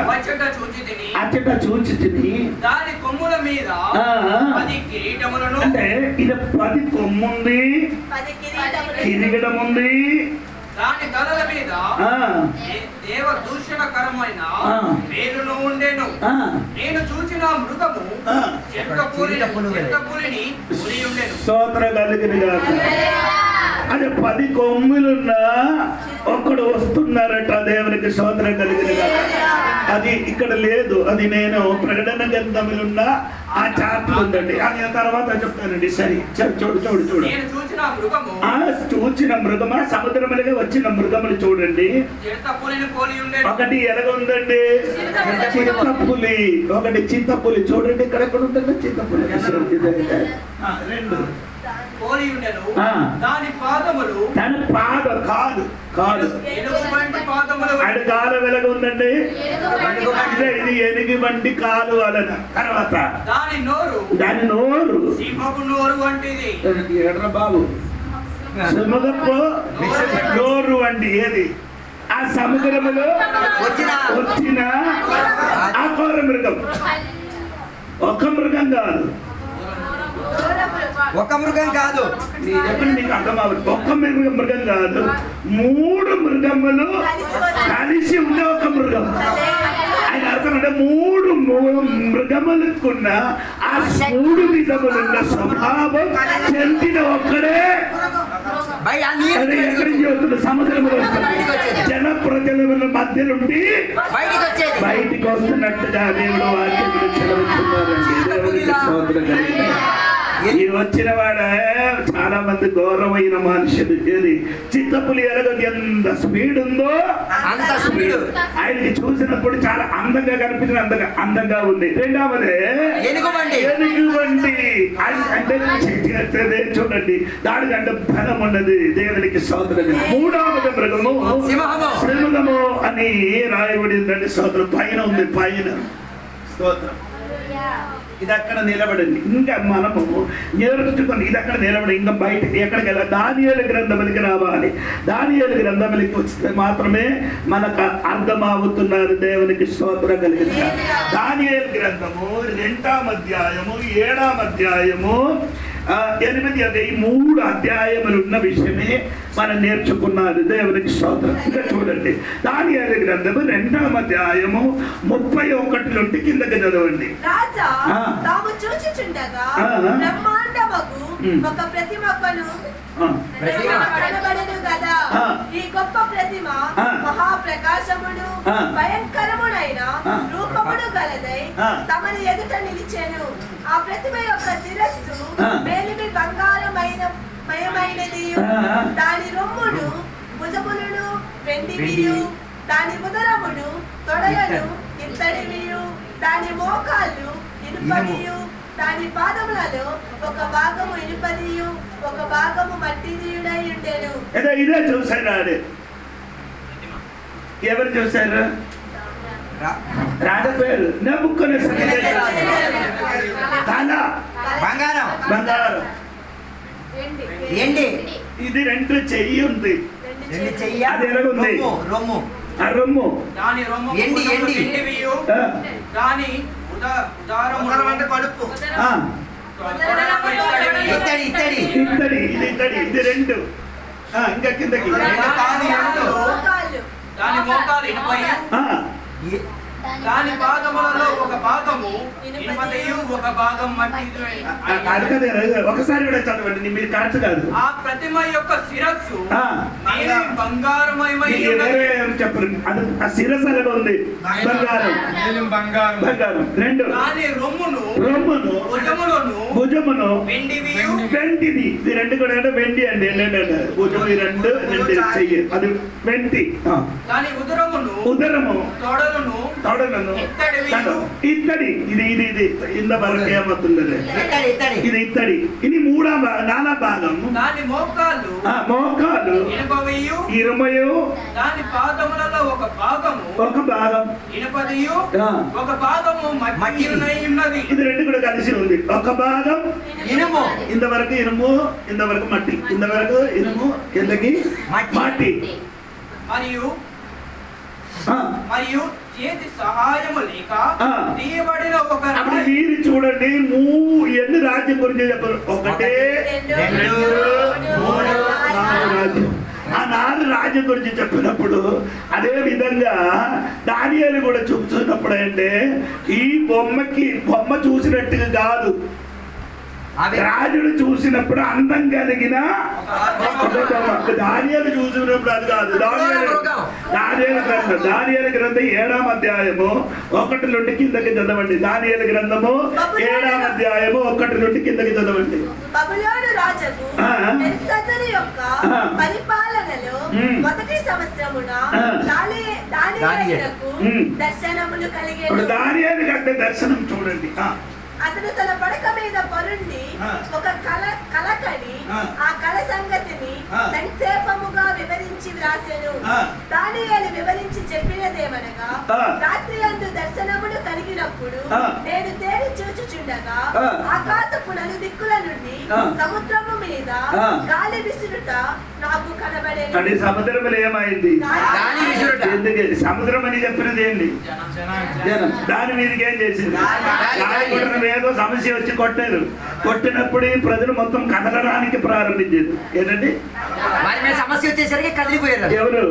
[SPEAKER 1] అచ్చట చూచి తిని
[SPEAKER 4] దాని కొమ్ముల మీద 10 కిరీటములను,
[SPEAKER 1] అంటే ఇది 10 కొమ్ముంది, కిరీటం ఉంది,
[SPEAKER 4] దాని తలల మీద దేవ దూషణకరమైన పేరును ఉండెను. నేను చూచిన మృగము చెట్టపులిని పులి ఉండెను.
[SPEAKER 1] స్తోత్ర కలిగిన అదే 10 కొమ్ములున్నా ఒక్కడు వస్తున్నారట. దేవునికి స్తోత్రం కలిగిన అది ఇక్కడ లేదు. అది నేను ప్రకటన గ్రంథంలో ఉన్న ఆ చార్ట్ ఉందండి. అది తర్వాత చెప్తానండి. సరే చూడు. ఆ చూచిన మృగమా సముద్రములుగా వచ్చిన మృగములు చూడండి. ఒకటి ఎలాగ ఉందండి? చిత్తపులి. ఒకటి చింతపులి. చూడండి ఇక్కడ ఎక్కడ ఉందండి చింతపులి. 2
[SPEAKER 4] దాని పాదములు
[SPEAKER 1] తన పాదం కాదు ఆయన కాలు వెలగ ఉందండి. ఇది ఎనిగి వంటి కాలు అలన. తర్వాత దాని నోరు
[SPEAKER 4] సింహపు నోరు వంటిది.
[SPEAKER 1] ఎడ్ర బాబు సింహపు నోరు వంటి ఏది? ఆ సముద్రములో వచ్చిన ఆ ఘోర మృగం. ఒక మృగం కాదు,
[SPEAKER 6] ఒక మృగం కాదు.
[SPEAKER 1] నీ చెప్పండి నీకు అర్థం అవ్వదు. ఒక్క మృగం కాదు, 3 మృగములు కలిసి ఉండే ఒక మృగం. ఆయన అర్థం అంటే 3 మృగములకున్న ఆ 3 విధములున్న స్వభావం చెందిన ఒక్కడే ఎక్కడి నుంచి వస్తుంది? సముద్రంలో జన ప్రజల మధ్య నుండి బయటికి వస్తున్నట్టుగా దేవుడు వాక్యంలో చెలవుతున్నారండి. దేవుడికి స్తోత్రం కలిగింది. ఈ వచ్చిన వాడ చాలా మంది ఘోరమైన మనుషులు. ఏది? చిత్తపులి ఎలాగ ఎంత స్పీడ్ ఉందో
[SPEAKER 6] అంత స్పీడ్.
[SPEAKER 1] ఆయనకి చూసినప్పుడు చాలా అందంగా కనిపించిన అందంగా ఉంది. రెండవదే ఎలుగుబంటి. అంటే చూడండి దానికంటే బలం ఉన్నది. దేవునికి స్తోత్రం. 3వ మృగము సింహము అని రాయబడిందండి. స్తోత్రం. పైన ఉంది, పైన. స్తోత్రం. ఇది అక్కడ నిలబడింది. ఇంకా మనము నేర్చుకుని ఇది అక్కడ నిలబడి ఇంకా బయట ఎక్కడికి వెళ్ళాలి? దానియేలు గ్రంథములకి రావాలి. దానియేలు గ్రంథములకి వస్తే మాత్రమే మనకు అర్థమవుతున్నారు. దేవునికి స్తోత్రం కలిగింది. దానియేలు గ్రంథము 2వ అధ్యాయము 7వ అధ్యాయము 8 అదే ఈ 3 అధ్యాయములు ఉన్న విషయమే మనం నేర్చుకున్నారు. దేవునికి స్తోత్రం. ఇంకా చూడండి దానియేలు గ్రంథము 2వ అధ్యాయము 31 నుండి కిందకి చదవండి.
[SPEAKER 2] రాజా తాము చూచుచుండగా బ్రహ్మాండమగు ఒక ప్రతిమను కనబడెను గదా. ఈ గొప్ప ప్రతిమ మహాప్రకాశమును భయంకరమునైన రూపమును గలదై తమని ఎదుట నిలిచెను. ఆ ప్రతిమ యొక్క శిరస్సు మేలిమి బంగారమయమైనది. దాని రొమ్మును భుజములను వెండివియు, దాని ఉదరమును తొడలను ఇత్తడివియు, దాని మోకాళ్ళు ఇనుపవియు, దాని పాదములలో ఒక భాగము ఇనుపదియు ఒక భాగము మట్టిదియుడై ఉండెను.
[SPEAKER 1] ఇదే చూసారు. ఎవరు చూసారు? రాజు పేరు నెబుకద్నెజర్. బంగారం, ఇది 2 చెయ్యి ఉంది. అది ఎలాగుంది? రొమ్ము.
[SPEAKER 4] దాని రొమ్ము ఎండివియు, దాని ఉదరము అంటే కడుపు,
[SPEAKER 1] ఇత్తడి. ఇది 2 ఇంకా కిందకి
[SPEAKER 4] దాని మోకాలు ఇనుపయు దాని పాదములలో ఒక భాగము ఇనుపయు ఒక భాగం మట్టి.
[SPEAKER 1] ఒకసారి కూడా చదవండి, మీరు కాచు కాదు.
[SPEAKER 4] ఆ ప్రతిమ యొక్క శిరస్సు బంగారమయమై
[SPEAKER 1] చెప్పరు, ఆ శిరస్సు అలాగే ఉంది, బంగారం. రెండు
[SPEAKER 4] దాని రొమ్మును
[SPEAKER 1] భుజమును
[SPEAKER 4] వెండిది.
[SPEAKER 1] ఇది రెండు కూడా అంటే వెండి అండి. ఏంటంటే భుజము రెండు చెయ్యి, అది వెండి.
[SPEAKER 4] దాని
[SPEAKER 1] ఉదరము తొడలను ఇత్తడి. ఇది ఇంత వరకు ఏమవుతుంది, ఇది ఇత్తడి. ఇది నానా భాగం.
[SPEAKER 4] దాని
[SPEAKER 1] మోకాలు ఇరుమయు
[SPEAKER 4] దాని పాదములలో ఒక భాగం ఇనుపదియు ఒక భాగము మట్టి ఉన్నది.
[SPEAKER 1] ఇది రెండు కూడా కలిసి ఉంది. ఒక భాగం ఇనుము, ఇంతవరకు ఇనుము, ఇంతవరకు మట్టి, ఇంతవరకు ఇనుము, కిందకి మట్టి.
[SPEAKER 4] మరియు చేతి సహాయము లేక తీయబడిన ఒక
[SPEAKER 1] మీరు చూడండి, ఎన్ని రాజ్యం గురించి చెప్పారు? 1 2 3 4 రాజ్యం. ఆ 4 రాజ్యం గురించి చెప్పినప్పుడు అదే విధంగా దానియేలు కూడా చూపుతున్నప్పుడు అంటే ఈ బొమ్మ చూసినట్టుగా కాదు, రాజుడు చూసినప్పుడు అందం కలిగిన దానియేలు చూసినప్పుడు అది కాదు. దానియేలు గ్రంథం 7వ అధ్యాయము 1 నుండి కిందకి చదవండి. దానియేలు గ్రంథము 7వ అధ్యాయము 1 నుండి కిందకి చదవండి.
[SPEAKER 2] బబులోను రాజు బెల్షస్సరు యొక్క పరిపాలనలో మొదటి సంవత్సరమున దానియేలుకు దర్శనములు కలిగెను.
[SPEAKER 1] దానియేలు కంటే దర్శనం చూడండి.
[SPEAKER 2] అతను తన పడక మీద పరుండి ఒక కలకని ఆ కళ సంగతిని సంక్షేపముగా వివరించి వ్రాసెను. దానియేలు వివరించి చెప్పినదేమనగా, రాత్రి అందు దర్శనములు కలిగినప్పుడు నేను తేరి చూచుచుండగా ఆకాశపు నలుదిక్కుల నుండి సముద్రము మీద గాలి విసురుట నాకు కనబడేది.
[SPEAKER 1] సముద్రములు ఏమైంది? సముద్రం అని చెప్పినది ఏంటి? జనం. దాని మీదకి ఏం చేసింది? ఏదో సమస్య వచ్చి కొట్టినప్పుడు ఈ ప్రజలు మొత్తం కదలడానికి ప్రారంభించారు. ఏంటంటే
[SPEAKER 6] సమస్య వచ్చేసరికి కదిలిపోయారు
[SPEAKER 1] ఎవరు?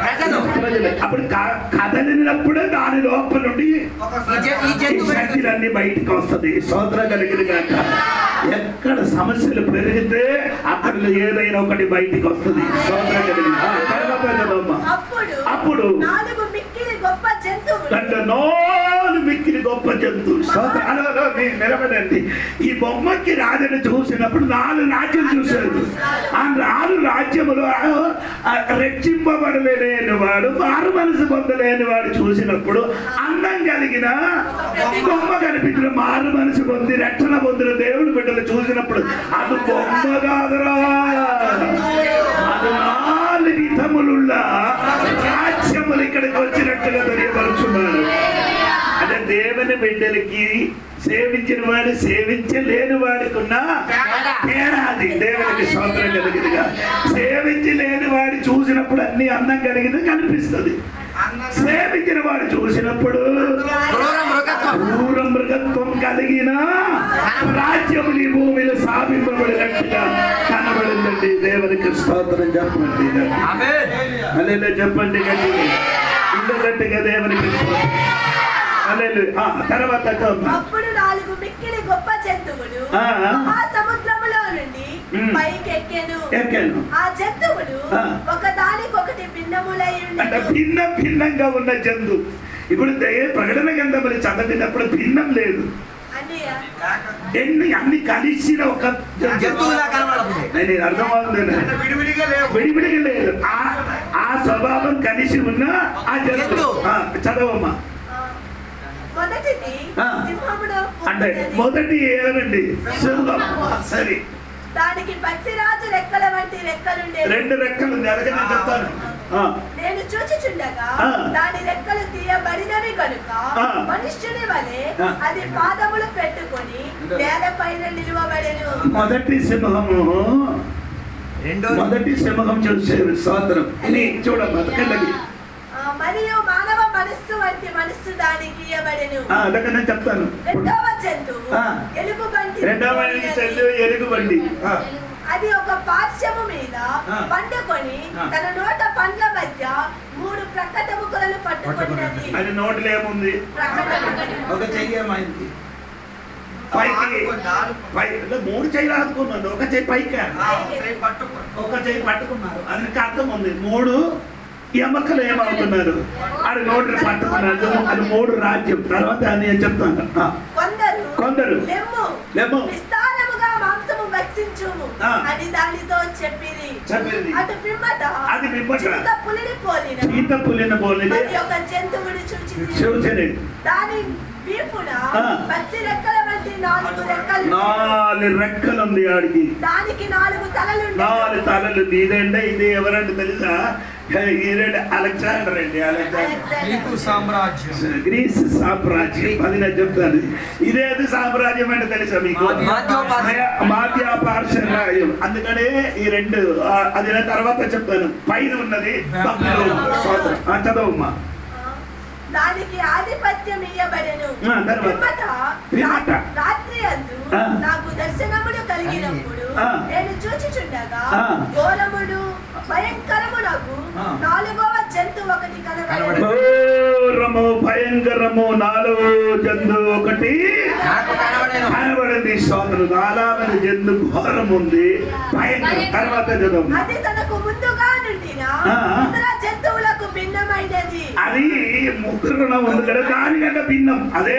[SPEAKER 1] ప్రజలు. అప్పుడు కదలినప్పుడే దాని లోపల నుండి శక్తులన్నీ బయటకు వస్తుంది. స్తోత్రం కలిగిన కాక ఎక్కడ సమస్యలు పెరిగితే అక్కడ ఏదైనా ఒకటి బయటికి వస్తుంది. స్తోత్రం కలిగిన అప్పుడు
[SPEAKER 2] 4 మిక్కిలి గొప్ప
[SPEAKER 1] జంతువు నిలబడండి. ఈ బొమ్మకి రాజును చూసినప్పుడు 4 రాజ్యం చూశాడు. ఆ 4 రాజ్యములు రెచ్చింపబడలేని వాడు, మారు మనసు పొందలేని వాడు చూసినప్పుడు అందం కలిగిన బొమ్మ కనిపించిన మారు మనసు పొంది రక్షణ పొందిన దేవుడి బిడ్డలు చూసినప్పుడు అది బొమ్మ కాదురా, అది 4 విధములున్న రాజ్యములు ఇక్కడికి వచ్చినట్టుగా తెలియపరుచున్నారు. అంటే దేవుని బిడ్డలకి సేవించిన వాడు సేవించలేని వాడికి ఉన్న తేడాది దేవునికి స్తోత్రం కలిగిందిగా. సేవించలేని వాడు చూసినప్పుడు అన్ని అందం కలిగింది కనిపిస్తుంది. సేవించిన వాడు చూసినప్పుడు క్రూర మృగత్వం కలిగిన రాజ్యములు ఈ భూమిలో స్థాపింపబడినట్టుగా కనబడిందండి. దేవునికి స్తోత్రం చెప్పండి. అలా చెప్పండి గట్టిగా, ఇల్లు గట్టిగా దేవునికి తర్వాత
[SPEAKER 2] అప్పుడు 4 మిక్కిలి గొప్ప జంతువులు సముద్రములో నుండి పైకి ఎక్కెను. ఆ జంతువులు ఒకదానికొకటి భిన్నములై
[SPEAKER 1] భిన్నంగా ఉన్న జంతువు. ఇప్పుడు ప్రకటన గ్రంథములు చదివినప్పుడు భిన్నం లేదు, అన్ని కలిసిన ఒక జంతువులా కనబడుతుంది. అర్థమవుతుంది, విడివిడిగా లేదు. ఆ స్వభావం కలిసి ఉన్న ఆ జంతువు. చదవమ్మా. అంటే మొదటి ఏనండి సింహం. సరే,
[SPEAKER 2] దానికి పక్షిరాజు రెక్కల వంటి రెక్కలుండే
[SPEAKER 1] 2 రెక్కలు జరగని చెప్తాను.
[SPEAKER 2] నేను చూచుచుండగా దాని రెక్కలు తీయబడినవి కనుక మనుష్యుని వలె అది పాదములు పెట్టుకొని నేలపైన నిలువబడెను.
[SPEAKER 1] మొదటి సింహం చూసారు. స్తోత్రం. ఇది చూడమ్మా కిందకి.
[SPEAKER 2] మరియు మానవ మనస్సు వంటి మనస్సు దానికి ఇయ్యబడెను.
[SPEAKER 1] నేను చెప్తాను.
[SPEAKER 2] రెండవ జంతువు ఎలుగుబంటి.
[SPEAKER 1] ఎలుగుబంటి.
[SPEAKER 2] అది ఒక పార్శ్వము మీద పండుకొని తన నోట పండ్ల మధ్య 3 ప్రక్కటముకలను పట్టుకున్నది.
[SPEAKER 1] అది నోట్లో ఏముంది? ఒక చెయ్యేమైంది పైకి, 3 చెయ్యి రాసుకున్నాడు, ఒక చెయ్యి పైకి, ఒక చెయ్యి పట్టుకున్నారు. అందుకు అర్థం ఉంది. 3 ఎమ్మకలు ఏమవుతున్నారు? అది నోటిని పట్టుకున్నారు. అది 3 రాజ్యం. తర్వాత నేను చెప్తాను. కొందరు లెమ్ము
[SPEAKER 2] విస్తారముగా మాంసము భక్షించుము అని దానితో చెప్పిరి. అటు పిమ్మట
[SPEAKER 1] అది
[SPEAKER 2] చిత్త పులిని పోలిన ఒక జంతువుని చూచి దాని వీపున పచ్చి రెక్కల వంటి 4 రెక్కలు
[SPEAKER 1] ఉంది. ఆడికి
[SPEAKER 2] దానికి 4
[SPEAKER 1] తలలు. ఇదేంటే ఇది ఎవరంటే తెలుసా? అలెగ్జాండర్ అండి. గ్రీస్ సామ్రాజ్యం. అది నేను చెప్తాను. ఇదేది సామ్రాజ్యం అంటే తెలుసా మీకు? మాధ్య పార్శ్వరాజ్యం. అందుకనే ఈ 2 అది నేను తర్వాత చెప్తాను. పైన ఉన్నది చదవమ్మా.
[SPEAKER 2] దానికి ఆధిపత్యం ఇయ్యబడెను. రాత్రి అందు నాకు దర్శనములు కలిగినప్పుడు నేను చూచుచుండగా ఘోరముడు భయంకరమునకు 4వ జంతువు ఒకటి కనబడెను.
[SPEAKER 1] భయంకరము 4వ జంతువు ఒకటి కనబడింది. సోదరులు 4వ జంతువు ఘోరం ఉంది, భయంకరం. తర్వాత చదువు.
[SPEAKER 2] అది తనకు ముందుగా నుండిన ఇతర జంతువులకు భిన్నమైనది.
[SPEAKER 1] అది 3 ఉంది కదా, దానికంటే భిన్నం. అదే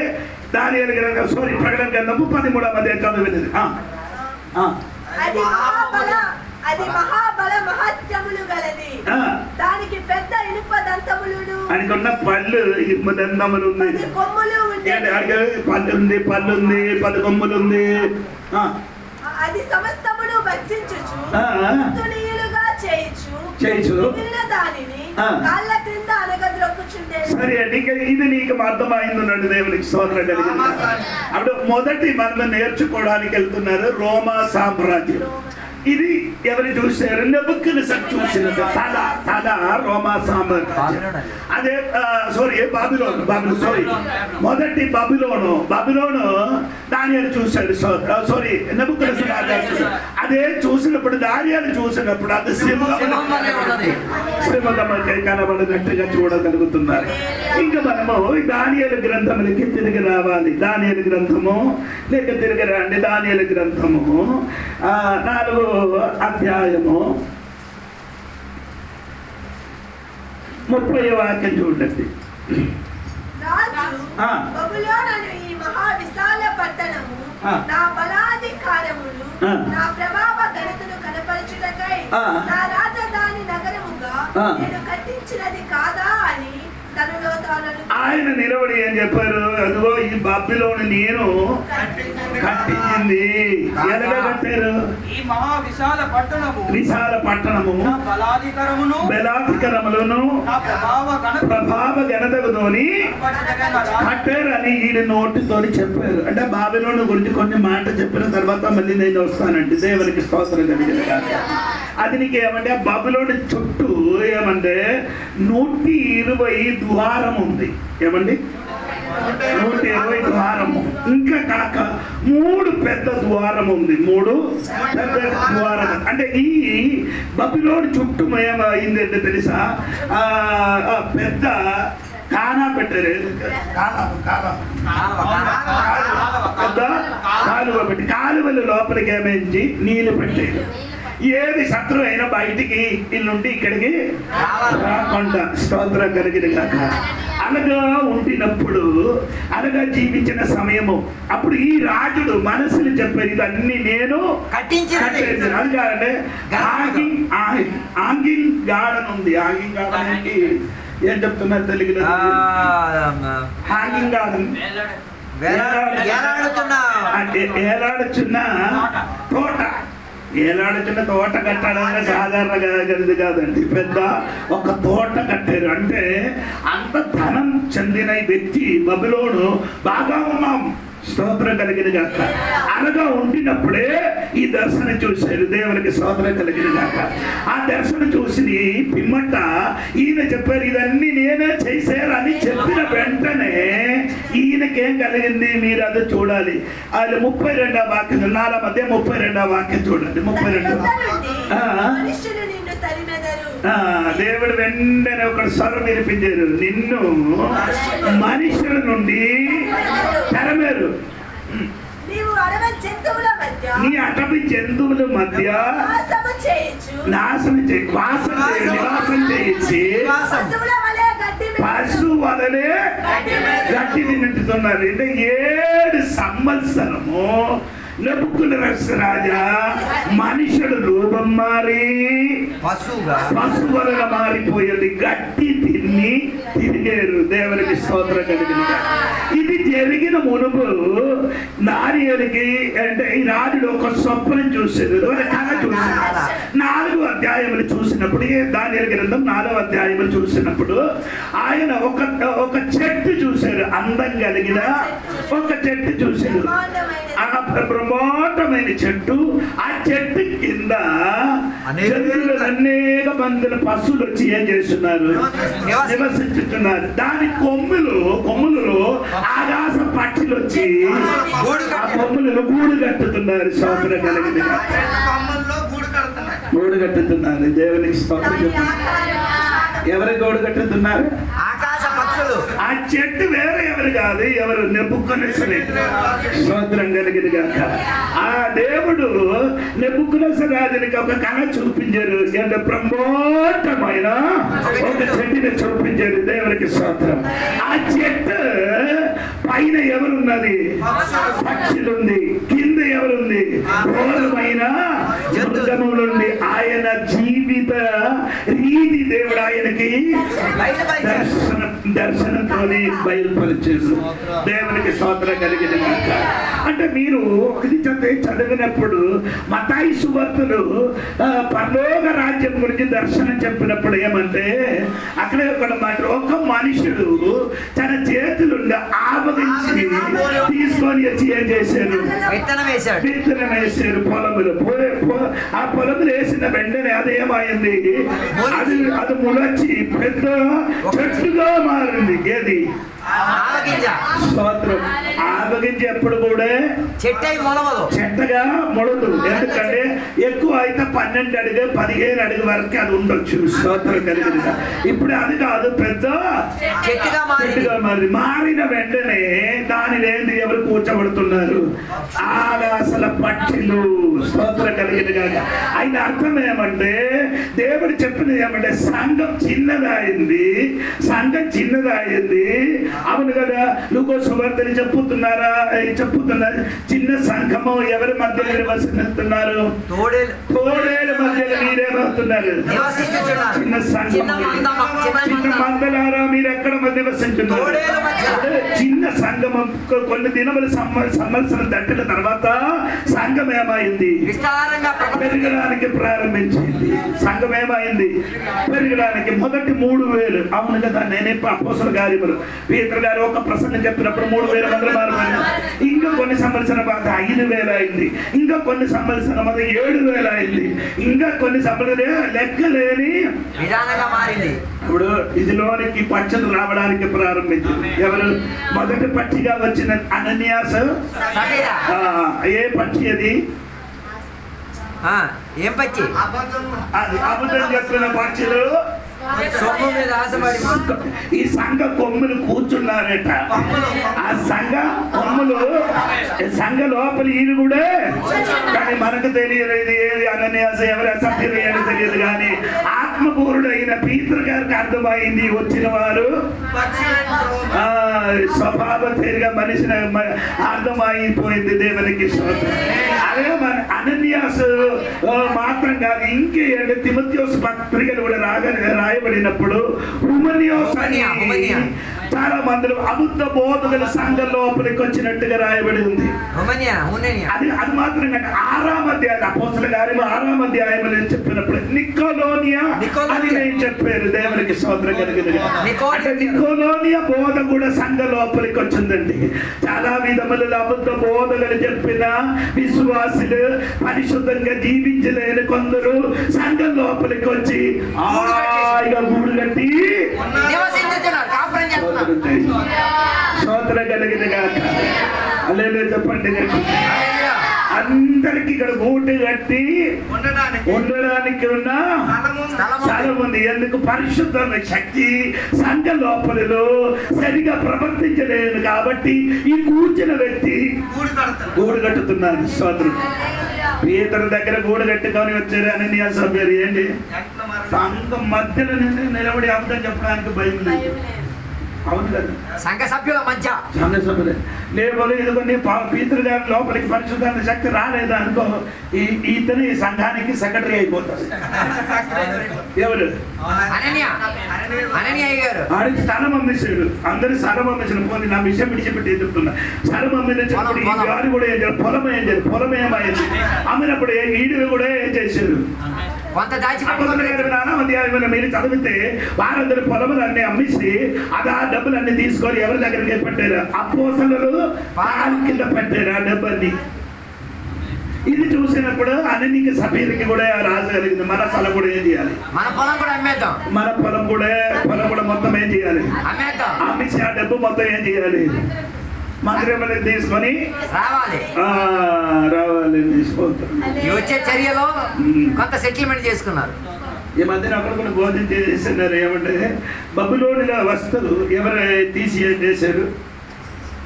[SPEAKER 1] దానియేలు గ్రంథం ప్రకటన గ్రంథము 13వ అధ్యాయం చదివినది.
[SPEAKER 2] అది మహాబల మహత్యములు గలది. దానికి పెద్ద ఇనుప దంతములు,
[SPEAKER 1] అనుకున్న పళ్ళు ఇనుప దంతములు ఉంది,
[SPEAKER 2] కొమ్ములు
[SPEAKER 1] ఉంది, పళ్ళుంది, 10 కొమ్ములు ఉంది.
[SPEAKER 2] అది సమస్తమును భక్షించుచు తునియులుగా చేయుచు మిగిలిన దానిని కాళ్ళ క్రింద అనగద్రొక్కుచుండెను.
[SPEAKER 1] సరే అండి, ఇది నీకు అర్థమైందన్నాడు. దేవునికి స్తోత్రం కలిగింది. అప్పుడు మొదటి మనం నేర్చుకోవడానికి వెళ్తున్నారు రోమా సామ్రాజ్యం. ఇది ఎవరు చూశారు? నెబుకద్నెజర్ చూసినది. తల రోమా సామ్రాజ్యం. అదే బాబిలోను. మొదటి బాబిలోను దానియేలు చూశాడు. నెబుకద్నెజర్ అదే చూసినప్పుడు, దానియేలు చూసినప్పుడు అది సింహం కనబడినట్టుగా చూడగలుగుతున్నారు. ఇంకా మనము దానియేలు గ్రంథములకి తిరిగి రావాలి. దానియేలు గ్రంథము లేక తిరిగి రండి. దానియేలు గ్రంథము 4వ అధ్యాయము 30వ వాక్యం చూడండి.
[SPEAKER 2] ఈ మహా విశాల పట్టణము నా బలాధికారములు నా ప్రభావ ఘనతను కనపరచుటకై నా రాజధాని నగరముగా నేను కట్టించినది కాదా అని తనలో తాను
[SPEAKER 1] ఆయన నిలబడి ఏం చెప్పారు? అదిగో ఈ బాబిలోను నేను కట్టించింది. ఎలాగా కట్టారు?
[SPEAKER 4] ఈ మహా విశాల పట్టణము బలాధికారములను ప్రభావ ఘనతతోని కట్టారు అని ఈయన నోటితోని చెప్పారు. అంటే బాబిలోను గురించి కొన్ని మాట చెప్పిన తర్వాత మళ్ళీ నేను వస్తానండి. దేవునికి స్తోత్రం కలిగింది. అది నీకు ఏమంటే బాబిలోని చుట్టూ ఏమంటే 120 ద్వారం ఉంది. ఏమండి? 120 ద్వారము. ఇంకా కాక 3 పెద్ద ద్వారం ఉంది. 3 పెద్ద ద్వారం. అంటే ఈ బబిలోను చుట్టూ ఏమైందంటే తెలుసా? పెద్ద కానా పెట్టారు. కాలువ పెట్టి కాలువల లోపలికి ఏమైంది? నీళ్లు పెట్టారు. ఏది శత్రువు అయినా బయటికి ఇల్లుండి ఇక్కడికి రాకుండా స్తోత్రం కలిగిన కాక అనగా ఉండినప్పుడు, అనగా జీవించిన సమయము అప్పుడు ఈ రాజుడు మనసులు చెప్పారు, ఇదన్నీ నేను కట్టేసాను. అది కాదంటే ఆంగిన్ గార్డెన్ ఉంది. ఆంగిన్ గార్డెన్ ఏంటి ఏం చెప్తున్నారు తెలుగులో? హ్యాంగింగ్ గార్డెన్, ఏలాడుచున్న తోట. ఏలాడుచున్న తోట కట్టడానికి సాధారణంగా కాదండి, పెద్ద ఒక తోట కట్టారు. అంటే అంత ధనం చెందిన వ్యక్తి బబిలోను బాగా ఉన్నాం. స్తోత్రం కలిగిన కాక
[SPEAKER 1] అలాగా ఉండినప్పుడే ఈ దర్శనం చూశారు. దేవునికి స్తోత్రం కలిగిన గాక. ఆ దర్శనం చూసి పిమ్మట ఈయన చెప్పారు, ఇదన్నీ నేనే చేశారని చెప్పిన వెంటనే ఈయనకేం కలిగింది మీరు అది చూడాలి. అది 32వ వాక్యం, 4 మధ్య 32వ వాక్యం చూడండి. 32 దేవుడు వెంటనే ఒక స్వరం వినిపించారు, నిన్ను మనుషుల నుండి తరమేరు, నీ అటవీ జంతువుల మధ్య నాశనం నివాసం చేయించి పశు వదలే గడ్డి తింటున్నారు. అంటే 7 సంవత్సరము నెబుకద్నెజరు మనుషుడు రూపం మారి పశువులుగా మారిపోయింది, గడ్డి తిని తిరిగారు. దేవునికి స్తోత్రం కలిగిన. ఇది జరిగిన మునుపు దానియేలుకి అంటే ఈ రాజుడు ఒక స్వప్నం చూశారు, ఒక కళ చూశారు. 4 అధ్యాయములు చూసినప్పుడు, దానియేలు గ్రంథం 4వ అధ్యాయములు చూసినప్పుడు ఆయన ఒక చెట్టు చూశారు, అందం కలిగిన ఒక చెట్టు చూశారు. బ్రహ్మాండమైన చెట్టు. ఆ చెట్టు కింద అనేక మంది పశువులు వచ్చి ఏం చేస్తున్నారు, నివసించుతున్నారు. దాని కొమ్ములలో ఆకాశ పక్షులు వచ్చి ఆ కొమ్ములను గూడు కట్టుతున్నారు. స్తోత్రం కలిగింది, గూడు కట్టుతున్నారు. దేవునికి స్తోత్రం. ఎవరి గూడు కట్టుతున్నారు?
[SPEAKER 6] ఆకాశ పక్షులు.
[SPEAKER 1] ఆ చెట్టు వేరే ఎవరు కాదు, ఎవరు నెబుకద్నెజరు. స్తోత్రం కలిగింది గాక. ఆ దేవుడు నెబుకద్నెజరు రాజునికి ఒక కళ చూపించారు, అంటే బ్రహ్మాండమైన ఒక చెట్టుని చూపించారు. దేవునికి స్తోత్రం. ఆ చెట్టు పైన ఎవరున్నది? పక్షులుంది. కింద ఎవరుంది? ఘోరమైన మృగములుంది. ఆయన జీవిత రీతి దేవుడు ఆయనకి దర్శనంతో బయలుపరిచారు. దేవునికి స్తోత్రం కలిగిన గాక. అంటే మీరు ఇది చదివినప్పుడు మత్తయి సువార్తలో పరలోక రాజ్యం గురించి దర్శనం చెప్పినప్పుడు ఏమంటే అక్కడ ఒక మాట, ఒక మనుషుడు తన చేతులుండి ఆవగించి తీసుకొని వచ్చి ఏం చేశారు? విత్తనం వేశారు పొలములు. ఆ పొలములు వేసిన వెంటనే అదేమైంది? అది ములచి పెద్ద చెట్టుగా మారింది. ఏది? స్తోత్రం. ఆవగింజ ఎప్పుడు కూడా చెట్టగా మొలదు. ఎందుకంటే ఎక్కువ అయితే 12 అడుగు 15 అడుగు వరకు అది ఉండొచ్చు. స్తోత్రం కలిగింది. ఇప్పుడు అది కాదు, పెద్ద చెట్టుగా మారిన వెంటనే దాని లేని ఎవరు కూర్చోబడుతున్నారు? ఆకాశల పక్షులు. స్తోత్రం కలిగింది కాక. ఆయన అర్థం ఏమంటే దేవుడు చెప్పినది ఏమంటే సంఘం చిన్నదైంది. అవును కదా, నువ్వు సువార్తని చెప్పుతున్నారు. చిన్న సంఘము ఎవరి మధ్యలో నివసిస్తున్నారు? తోడేళ్ళ మధ్యలో మీరేమవుతున్నారు? చిన్న సంఘం. చిన్న మందలారా మీరు ఎక్కడ నివసించున్నారు? చిన్న సంఘము కొన్ని దినములు సంవత్సరం దాటిన తర్వాత సంఘం ఏమైంది? పెరగడానికి ప్రారంభించింది. సంఘం ఏమైంది? పెరగడానికి. మొదటి 3000. అవును కదా, నేనే అపోస్తలుల కార్యములు పీతర్ గారు ఒక ప్రసంగం చెప్పినప్పుడు 3000 మంది మారిపోయింది. ఇంకా కొన్ని సంవత్సరం బాధ 5000 అయింది. ఇంకా కొన్ని సంవత్సరం బాధ 7000 అయింది. ఇంకా కొన్ని సంవత్సరం లెక్కలేని విధానంగా మారింది. ఇప్పుడు ఇదిలోనికి పక్షులు రావడానికి ప్రారంభించింది. ఎవరు? మొదటి పక్షిగా వచ్చిన అననీయాస్. ఏ పక్షి అది?
[SPEAKER 6] ఏం పక్షి?
[SPEAKER 1] అబద్ధం చెప్పిన పక్షులు ఈ సంఘ కొమ్ములు కూర్చున్నారట. ఆ సంఘ కొమ్ములు సంఘ లోపల ఈయన కూడా, కానీ మనకు తెలియదు ఏది అననీయాస్ ఎవరు అసభ్యులు తెలియదు. కానీ ఆత్మపూరుడు అయిన పీతర్ గారికి అర్థమైంది, వచ్చిన వారు స్వభావ తీరుగా మనిషిని అర్థమైపోయింది. దేవునికి స్తోత్రం. అదే మన అనన్యాస్ మాత్రం కాదు, ఇంకేంటి తిమోతియోస్ పత్రికలు కూడా రాయబడినప్పుడు హుమనియోస్ అని చాలా మంది అబద్ధ బోధకుల సంఘం లోపలికి వచ్చినట్టుగా రాయబడి ఉంది. అది మాత్రం కాదు, 6వ అధ్యాయం అపోస్తలుల కార్యము 6వ అధ్యాయంలో చెప్పినప్పుడు నికోలోనియా అని నేను చెప్పారు. దేవునికి స్తోత్రం కలిగింది. అంటే నికోలోనియా బోధ కూడా సంఘ లోపలికి వచ్చిందండి. చాలా విధముల అబద్ధ బోధకులు చెప్పిన విశ్వాసులు పరిశుద్ధంగా జీవించలేని కొందరు సంఘం లోపలికి వచ్చి హాయిగా గూడు కట్టి స్తోత్రం కలిగింది కాక అల్లెలు చెప్పండి. అందరికి ఇక్కడ గూడు కట్టి ఉండడానికి ఉన్న స్థలం ఉంది. ఎందుకు? పరిశుద్ధమైన శక్తి సంఘ లోపలిలో సరిగా ప్రవర్తించలేదు కాబట్టి ఈ కూర్చున్న వ్యక్తి గూడు కట్టుతున్నాడు. స్తోత్రం. పేతురు దగ్గర గూడు కట్టుకొని వచ్చారు అననీయ సభ్యులు. ఏంటి? సంఘం మధ్యలో నిలబడి అబద్ధం చెప్పడానికి భయం లేదు. అవును కదా,
[SPEAKER 6] సంఘ సభ్యుల మధ్య
[SPEAKER 1] సంఘ సభ్యులే లేబోలు ఇదిగోని పీతరు గారి లోపలికి పరిశుద్ధాన్ని శక్తి రాలేదా అనుకో, ఈతని ఈ సంఘానికి సెక్రటరీ అయిపోతారు. ఎవరు? ఆడికి స్థలం అమ్మేశాడు. అందరూ స్థలం అమ్మేసాడు. పోనీ నా విషయం విడిచిపెట్టి చెప్తున్నా. స్థలం అమ్మినప్పుడు ఈ గారి కూడా ఏం చేయాలి? పొలం ఏం చేయాలి? పొలం ఏమైంది? అమ్మినప్పుడు ఈడు కూడా ఏం చేశారు? మీరు చదివితే వారందరూ పొలములన్నీ అమ్మేసి అది ఆ డబ్బులన్నీ తీసుకొని ఎవరి దగ్గరికి పెట్టారు? అపోస్తలులు కాలు కింద పెట్టారు ఆ డబ్బుల్ని. ఇది చూసినప్పుడు అననీయ సభ్యులకి కూడా రాజు కలిగింది. మన స్థలం కూడా ఏం చేయాలి?
[SPEAKER 6] మన పొలం కూడా అమ్మేద్దాం.
[SPEAKER 1] మన పొలం కూడా మొత్తం ఏం చేయాలి? అమ్మేసి ఆ డబ్బు మొత్తం ఏం చేయాలి? మందిరంలోకి తీసుకొని రావాలి.
[SPEAKER 6] వచ్చే చర్యలో కొంత సెటిల్మెంట్ చేసుకున్నారు.
[SPEAKER 1] ఈ మధ్యన అక్కడ కూడా భోజనం చేస్తున్నారు. ఏమంటే బబులోనిలో వస్తువులు ఎవరు తీసి ఏం చేశారు?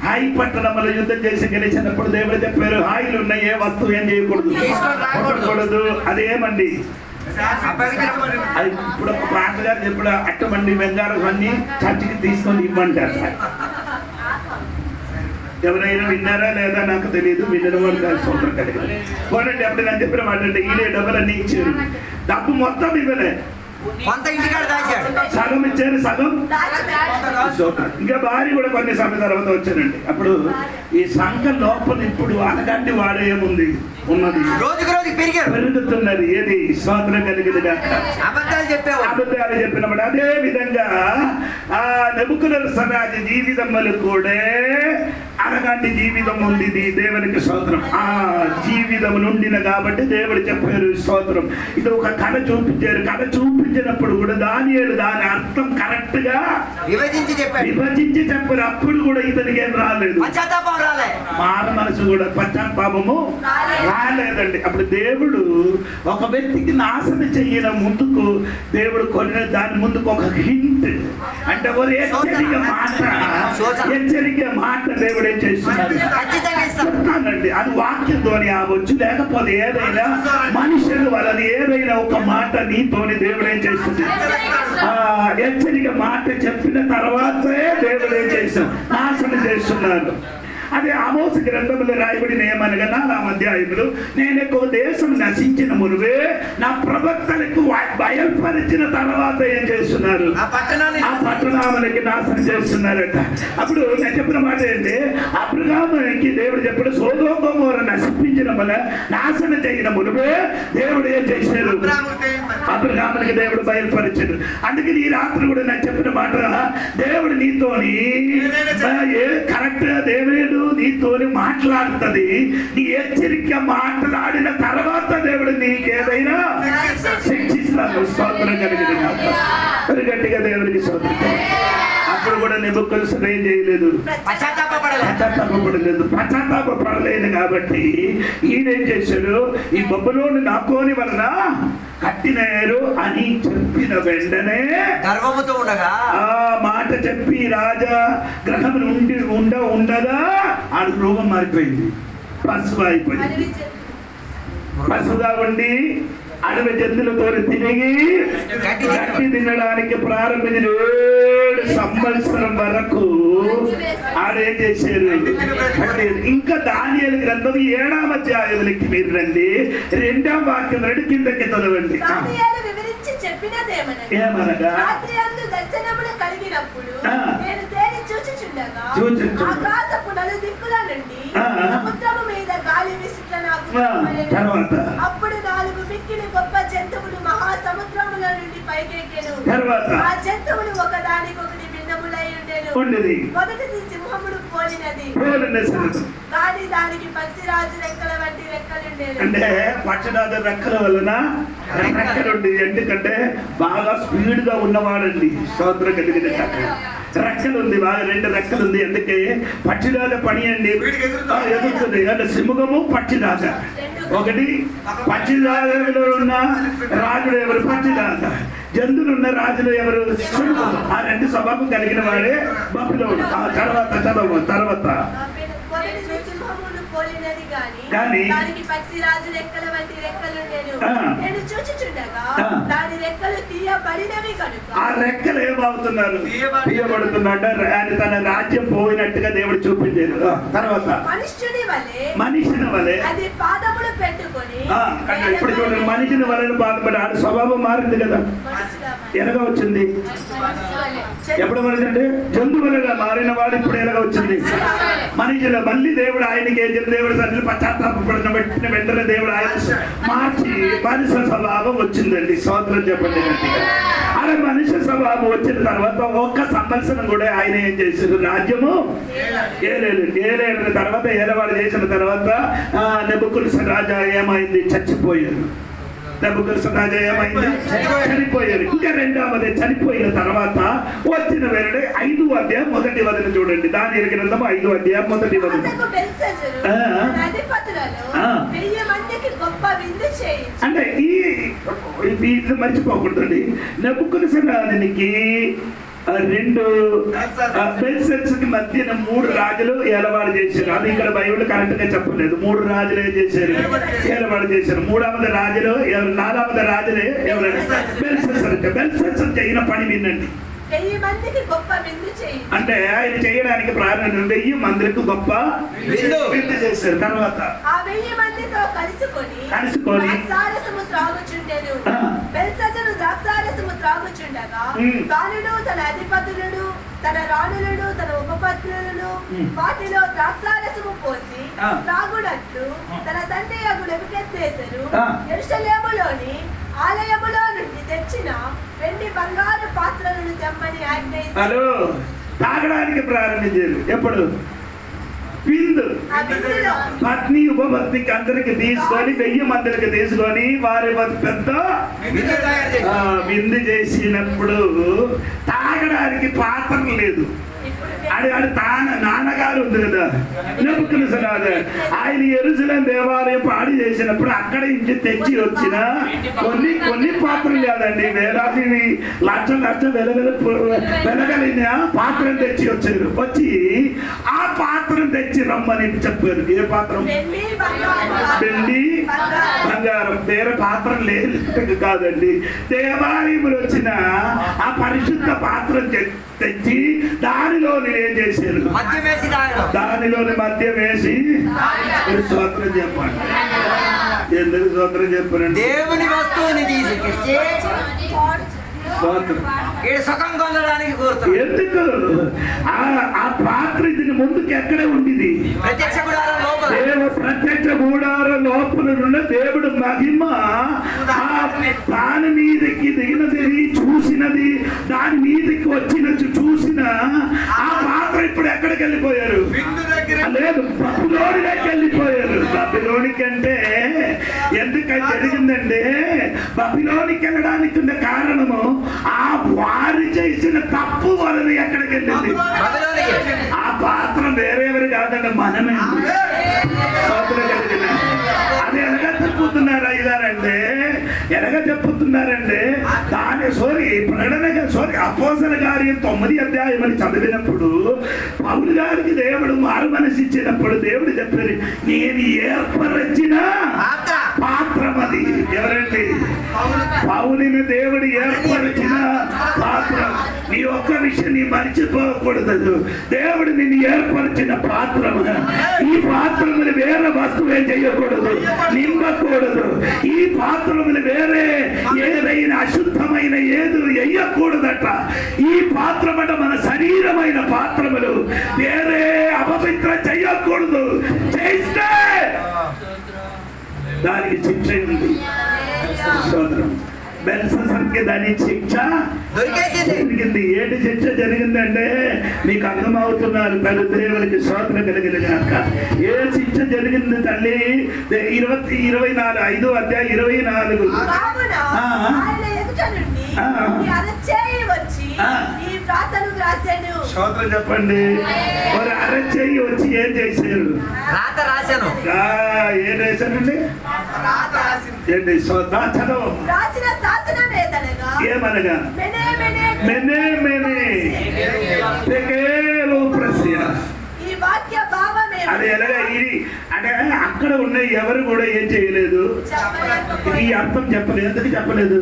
[SPEAKER 1] హాయి పట్టణంలో యుద్ధం చేసి గెలిచినప్పుడు దేవుడు చెప్పారు, హాయిలు ఉన్న ఏ వస్తువు ఏం చేయకూడదు. అదేమండి? అది ఇప్పుడు ఒక పాట గారు చెప్పాడు, అట్టమండి వెంగారం అన్ని చర్చికి తీసుకొని ఇవ్వమంటారు. ఎవరైనా విన్నారా లేదా నాకు తెలియదు. విన్న వాళ్ళు సొంతం కలిగింది. పోనండి అప్పుడు నేను చెప్పిన మాట అంటే ఈయన డబ్బులన్నీ ఇచ్చారు. డబ్బు మొత్తం ఇవ్వలే,
[SPEAKER 6] కొంత ఇంటికాడ దాచాడు.
[SPEAKER 1] సగం ఇచ్చారు, సగం ఇంకా భార్య కూడా కొన్ని సమయం తర్వాత వచ్చానండి. అప్పుడు ఈ సంఘం లోపల ఇప్పుడు అనగంటి వాడే ఏముంది ఉన్నది,
[SPEAKER 6] రోజుకి రోజు
[SPEAKER 1] పెరుగుతున్నది. ఏది? స్తోత్రం కలిగింది కాక.
[SPEAKER 6] అబద్ధాలు
[SPEAKER 1] చెప్పినప్పుడు అదే విధంగా ఆ నెబుకద్నెజరు జీవితములు కూడా అనగంటి జీవితం ఉంది. దేవునికి స్తోత్రం. ఆ జీవితం నుండిన కాబట్టి దేవుడు చెప్పారు స్తోత్రం. ఇది ఒక కళ చూపించారు. కళ చూపించినప్పుడు కూడా దానియేలు దాని అర్థం కరెక్ట్ గా విభజించి చెప్పారు. అప్పుడు కూడా ఇతనికి ఏం రాలేదు, మాన మనసు కూడా పశ్చాత్తాపము రాలేదండి. అప్పుడు దేవుడు ఒక వ్యక్తికి నాశనం చెయ్యన ముందుకు దేవుడు కొన్ని దాని ముందుకు ఒక హింట్ అంటే హెచ్చరిక మాట దేవుడు ఏం చేస్తున్నాడు చెప్తానండి. అది వాక్యంతోని అవ్వచ్చు, లేకపోతే ఏదైనా మనుషులు వాళ్ళని ఏదైనా ఒక మాట నీతోని దేవుడు ఏం చేస్తుంది? హెచ్చరిక మాట చెప్పిన తర్వాతే దేవుడు ఏం చేస్తాం? నాశనం చేస్తున్నాడు. అదే ఆమోసు గ్రంథములు రాయబడిన ఏమనగా 4వ అధ్యాయములు, నేను ఎక్కువ దేశం నశించిన మునువే నా ప్రవక్తలకు బయలుపరిచిన తర్వాత ఏం చేస్తున్నారు? ఆ పట్టణానికి నాశనం చేస్తున్నారట. అప్పుడు నేను చెప్పిన మాట ఏంటి? అబ్రహాముకి దేవుడు చెప్పాడు, సొదొమ గొమొర్ర నశించిన వల్ల నాశనం చేయన మునువే దేవుడు ఏం చేశారు? అబ్రహామునికి దేవుడు బయలుపరిచాడు. అందుకని ఈ రాత్రి కూడా నేను చెప్పిన మాట, దేవుడు నీతోని కరెక్ట్ గా దేవుడు నీతోని మాట్లాడుతుంది. నీ హెచ్చరిక మాట్లాడిన తర్వాత దేవుడు నీకేదైనా శిక్షిస్తాడు. స్తోత్రం కలిగిన గట్టిగా దేవుడికి స్తోత్రం. అప్పుడు కూడా నెబుకద్నెజరు ఏం చేయలేదు, పశ్చాత్తాపపడలేదు. కాబట్టి ఈయన ఏం చేశాడు? ఈ బబులోను నాకోని వలన కట్టినారు అని చెప్పిన వెంటనే
[SPEAKER 6] గర్వముతో ఉండగా
[SPEAKER 1] ఆ మాట చెప్పి రాజా గ్రహం నుండి ఉండగా ఆ రూపం మారిపోయింది, పసుపు అయిపోయింది. పసుగా ఉండి అడవి జంతువులతో తిరిగి గడ్డి తినడానికి ప్రారంభించిన 7 సంవత్సరం వరకు ఆడేం చేశారు. ఇంకా దానియేలు గ్రంథం 7వ అధ్యాయంలోకి మీరు రండి, 2వ వాక్యం 2 కిందకి చదవండి. ఏమనగా
[SPEAKER 2] నేను తేరి చూచుచుండగా ఆకాశపు నలుదిక్కుల నుండి సముద్రము మీద గాలి విసుట్ల నాకు
[SPEAKER 1] తర్వాత
[SPEAKER 2] అప్పుడు 4 మిక్కిలి గొప్ప జంతువులు మహాసముద్రముల నుండి పైకెక్కెను.
[SPEAKER 1] తర్వాత
[SPEAKER 2] ఆ జంతువులు ఒకదానికొకటి భిన్నములై ఉండేది. మొదటిది సింహమును పోలినది, కానీ దానికి పక్షిరాజు రెక్కల వంటి రెక్కలుండేవి.
[SPEAKER 1] అంటే పక్షిరాజు రెక్కల వలన రెక్కలుండి, ఎందుకంటే బాగా స్పీడ్ గా ఉన్నవాడండి. స్తోత్రం కలిగిన రెక్కలు ఉంది, బాగా 2 రెక్కలు ఉంది. అందుకే పక్షిరాజ పని అండి ఎదుగుతుంది. అంటే సింహము పక్షిరాజ. ఒకటి పక్షిరాజులో ఉన్న రాజుడు ఎవరు? పక్షిరాజ. జంతువులు ఉన్న రాజులు ఎవరు? ఆ 2 స్వభావం కలిగిన వాడే బబులోను. ఆ తర్వాత తర్వాత
[SPEAKER 2] కానీ దానికి పక్షిరాజు రెక్కల వంటి రెక్కలుండెను. నేను చూచుచుండగా దాని రెక్కలు తీయబడినవి కనుక
[SPEAKER 1] ఆ రెక్కలు ఏమవుతున్నారు? తీయబడుతున్నాడు. ఆయన తన రాజ్యం పోయినట్టుగా దేవుడు చూపించారు. తర్వాత మనిషిని వలె
[SPEAKER 2] అది పాదములు పెట్టుకొని,
[SPEAKER 1] ఇప్పుడు చూడండి, మనిషిని వలె బాధపడి ఆడ స్వభావం మారింది కదా. ఎలాగ వచ్చింది? ఎప్పుడు మనిషి అంటే జంతువులుగా మారిన వాడు ఇప్పుడు ఎలాగ వచ్చింది? మనిషిలో మళ్ళీ దేవుడు ఆయనకి ఏం చెప్పి దేవుడు తండ్రి పశ్చాత్తాపడిన వెంటనే దేవుడు ఆయన మార్చి మనిషి స్వభావం వచ్చిందండి. స్తోత్రం చెప్పండి. అలా మనిషి స్వభావం వచ్చిన తర్వాత 1 సంవత్సరం కూడా ఆయన ఏం చేశారు? రాజ్యము ఏలేడు తర్వాత ఏలవాడు చేసిన తర్వాత నెబుకద్నెజర్ ఏమైంది? చచ్చిపోయారు. నెబుకద్నెజర్ ఏమైంది? చనిపోయారు. ఇంకా 2వది చనిపోయిన తర్వాత వచ్చిన వేరే 5వ అధ్యాయం 1వ వచనం చూడండి. దానియేలు గ్రంథం 5వ అధ్యాయం 1వ వచనం. అంటే ఇది మర్చిపోకూడదండి. నెబుకద్నెజర్కి 2 బెల్షస్సర్కి మధ్యన 3 రాజులు ఏలవాడు చేశారు. అది ఇక్కడ బైబిల్ కరెక్ట్ గా చెప్పలేదు. 3 రాజులు ఏం చేశారు? ఏలవాడు చేశారు. 3వ రాజులు 4వ రాజులే ఎవరు? బెల్షస్సర్. బెల్షస్సర్ చేయన పని వినండి.
[SPEAKER 2] 1000 మందికి గొప్ప విందు చేయించి,
[SPEAKER 1] అంటే ఆయన చేయడానికి ప్రారంభం 1000 మందికి గొప్ప విందు చేశారు. తర్వాత
[SPEAKER 2] ఆ 1000 మందితో కలుసుకొని ద్రాక్షారసము త్రాగుచుండెను. బెల్షస్సరు ద్రాక్షారసము త్రాగుచుండగా తానును తన అధిపతులను తన రాణులను తన ఉపపత్నులను వాటిలో ద్రాక్షారసము పోసి త్రాగునట్లు తన తండ్రి యగు నెబుకద్నెజరు యెరూషలేములోని ఆలయములో నుండి తెచ్చిన వెండి బంగారు పాత్రలను తెమ్మని ఆజ్ఞయించారు.
[SPEAKER 1] తాగడానికి ప్రారంభించారు. ఎప్పుడు? విందు. పత్ని ఉపపత్నికి అందరికి తీసుకొని 1000 మందికి తీసుకొని వారి పెద్ద విందు చేసినప్పుడు తాగడానికి పాత్ర లేదు. ఆడు నాన్నగారు ఉంది కదా నెబుకద్నెజర్, ఆయన యెరూషలేము దేవాలయం పాడు చేసినప్పుడు అక్కడ నుంచి తెచ్చి వచ్చిన కొన్ని పాత్రలు లేదండి, వేలాది లక్ష వెలగలిన పాత్రను తెచ్చి వచ్చారు. వచ్చి ఆ పాత్రను తెచ్చి రమ్మని చెప్పారు. ఏ పాత్రం? వెండి బంగారం. వేరే పాత్రం లేదు కాదండి. దేవాలయములు వచ్చిన ఆ పరిశుద్ధ పాత్ర తెచ్చి దానిలోని ఏం చేశారు? దానిలోని మద్యం వేసి స్తోత్రం చెప్పండి. ఎందుకు స్తోత్రం చెప్పారండి?
[SPEAKER 6] దేవుని వస్తువుని తీసుకొచ్చి
[SPEAKER 1] ఎందుకు ఆ పాత్ర దీని ముందుకు ఎక్కడే ఉండేది? ప్రత్యక్ష గుడారం లోపల ఉన్న దేవుడు మహిమ దాని మీదకి దిగినది, చూసినది, దాని మీదకి వచ్చినట్టు చూసిన ఆ పాత్ర ఇప్పుడు ఎక్కడికి వెళ్ళిపోయారు? లేదు, బబులోనికి వెళ్ళిపోయారు. బబులోనికి అంటే ఎందుకని జరిగిందంటే, బబులోనికి వెళ్ళడానికి ఉన్న కారణము ఆ వారు చేసిన తప్పు వలన ఎక్కడికి వెళ్ళింది? ఆ పాత్ర వేరేవరు కాదండి, మనమే. అది ఎలాగ చెప్పుతున్నారా ఇదారంటే ఎలాగ చెప్పుతున్నారంటే అపోస్తల కార్యం 9వ అధ్యాయం అని చదివినప్పుడు పౌలు గారికి దేవుడు మారు మనసు ఇచ్చినప్పుడు దేవుడు చెప్పారు, నేను ఏర్పరచిన పాత్రం అది. ఎవరండి? పౌలుని దేవుడు ఏర్పరిచిన పాత్ర. నీ ఒక్క విషయం నీ మర్చిపోకూడదు. దేవుడు నిన్ను ఏర్పరిచిన పాత్రము. ఈ పాత్రములు వేరే వస్తువే చేయకూడదు, నింపకూడదు. ఈ పాత్రములు వేరే ఏదైనా అశుద్ధమైన ఏది వేయకూడదట. ఈ పాత్రమట మన శరీరమైన పాత్రములు వేరే అపవిత్ర చేయకూడదు. చేస్తే దానికి శిక్ష ఉంది. సోదరం, బెల్షస్సర్కి దాని శిక్ష జరిగింది. ఏంటి శిక్ష జరిగిందంటే మీకు అర్థమవుతున్నారు. పెద్ద దేవునికి స్తోత్రం కలిగిన గాక. ఏ శిక్ష జరిగింది తల్లి? 5వ అధ్యాయం 24. స్తోత్రం చెప్పండి. మరి అరచేయి వచ్చి ఏం చేశారు?
[SPEAKER 6] రాత రాశాను.
[SPEAKER 1] ఏం చేశానండి? ఏంటి? చదవ. ఏమనగా మెనే మెనే తెకేలు ప్రశ్న. అది ఎలాగా? ఇది అంటే అక్కడ ఉన్న ఎవరు కూడా ఏం చేయలేదు, ఈ అర్థం చెప్పలేదు. ఎందుకు చెప్పలేదు?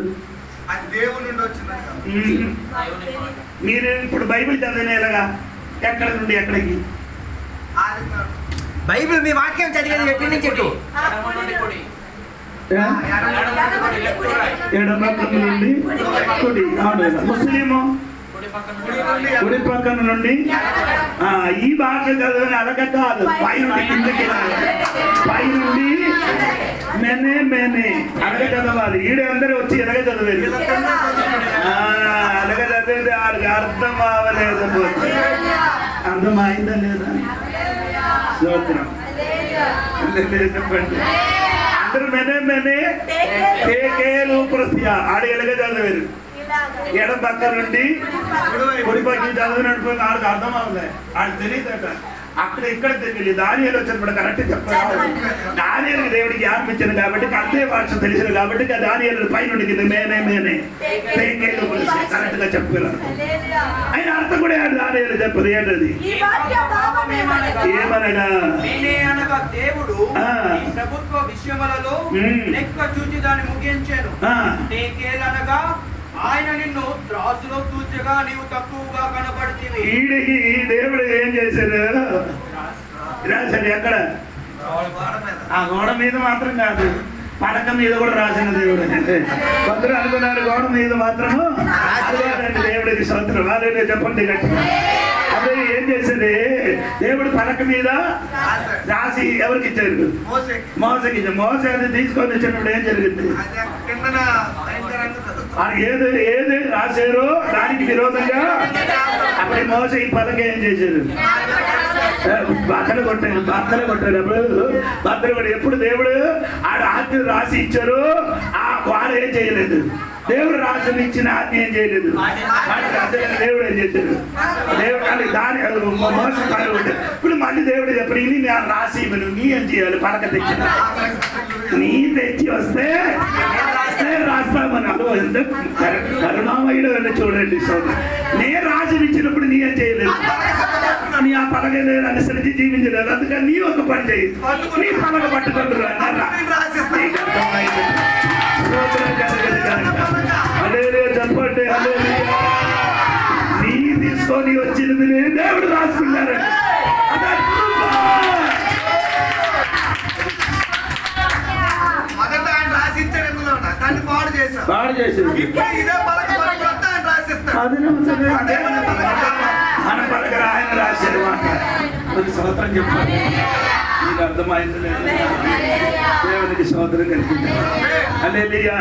[SPEAKER 1] మీరు ఇప్పుడు బైబిల్ చదివిన ఎలాగా? ఎక్కడ నుండి ఎక్కడికి?
[SPEAKER 6] బైబిల్ మీ వాక్యం చదివేది ఎక్కడి నుంచి ఎటు?
[SPEAKER 1] ఎడమపక్క నుండి కుడి. ముస్లిము కుడి పక్కన నుండి. ఈ భాష చదివిన అలగ కాదు, పై నుండి కిందకి, పై నుండి మెనే మెనే అలగ చదవాలి. ఈడే అందరూ వచ్చి ఎలాగ చదివేది. అలగ చదివేది ఆడికి అర్థం అవ్వలేదు. అర్థమైందా లేదా? స్తోత్రం చెప్పండి. అందరూ మెనే మెనే కేకేలు ప్రత్య ఆడ ఎలాగ చదివేది. ఎడం పక్క నుండి కుడి పక్క చదివినట్టు ఆడికి అర్థం అవ్వలే, ఆడికి తెలియదట. అక్కడ ఇక్కడ తెలియదు. దానియేలు వచ్చినప్పుడు కరెక్ట్ చెప్పాలి. దానియేలు దేవుడికి జ్ఞానం ఇచ్చాను కాబట్టి అదే భాష తెలిసింది కాబట్టి దానియేలు పై నుండి కింద మేనే మేనే కరెక్ట్ గా చెప్పగలను. ఆయన అర్థం కూడా దానియేలు చెప్పదు. ఏంటది? ఏమనగా
[SPEAKER 4] దేవుడు ప్రభుత్వ విషయములలో లెక్క చూచి దాన్ని ముగించాను. ఆయన నిన్ను త్రాసులో తూచగా నీవు తక్కువగా కనబడుతుంది.
[SPEAKER 1] ఈడికి దేవుడు ఏం చేశాడు? రాశాడు. ఎక్కడ? ఆ గోడ మీద మాత్రం కాదు, పడక మీద కూడా రాసిన దేవుడు. కొందరు అనుకున్నారు గోడ మీద మాత్రము రాశాడండి. దేవుడికి స్తోత్రం. వాళ్ళే చెప్పండి గట్టిగా. అదే ఏం చేశాడు దేవుడు? పడక మీద రాసి ఎవరికి ఇచ్చారు? మోసకి ఇచ్చారు. మోస అది తీసుకొని వచ్చినప్పుడు ఏం జరిగింది? ఏది ఏది రాశారో దానికి విరోధంగా అప్పుడు మోస ఈ పలక ఏం చేశారు? బట్టలు కొట్టారు. బట్టలు కొట్టారు. అప్పుడు బట్టలు కొట్టారు. ఎప్పుడు దేవుడు ఆడ ఆజ్ఞ రాసి ఇచ్చారు, వాడు ఏం చేయలేదు. దేవుడు రాసిన ఇచ్చిన ఆజ్ఞ ఏం చేయలేదు. దేవుడు ఏం చేశాడు? దేవుడు కానీ దాని మోసం పడలు కొట్టారు. ఇప్పుడు మళ్ళీ దేవుడు చెప్పాడు, ఇది నేను రాసి నీ ఏం చేయాలి? పలక తెచ్చిన నీ తెచ్చి వస్తే రాస్తామని. అదో ఎంత కరుణామయుడు అని చూడండి. సోదరు, నేను రాసిన ఇచ్చినప్పుడు నీ ఏం చేయలేదు. నీ ఆ పలక అనుసరించి జీవించలేదు. అందుకని నీ ఒక పని చేయదు, నీ పలక పట్టుకుంటు చెప్పండి. నీ తీసుకొని వచ్చినది దేవుడు రాసుకున్నారండి. పాడు చేసేది మన పలకర ఆయన రాశారు మాట. స్తోత్రం చెప్పాలి. నీకు అర్థమైంది లేదు? దేవునికి స్తోత్రం కలిగింది. హల్లెలూయా.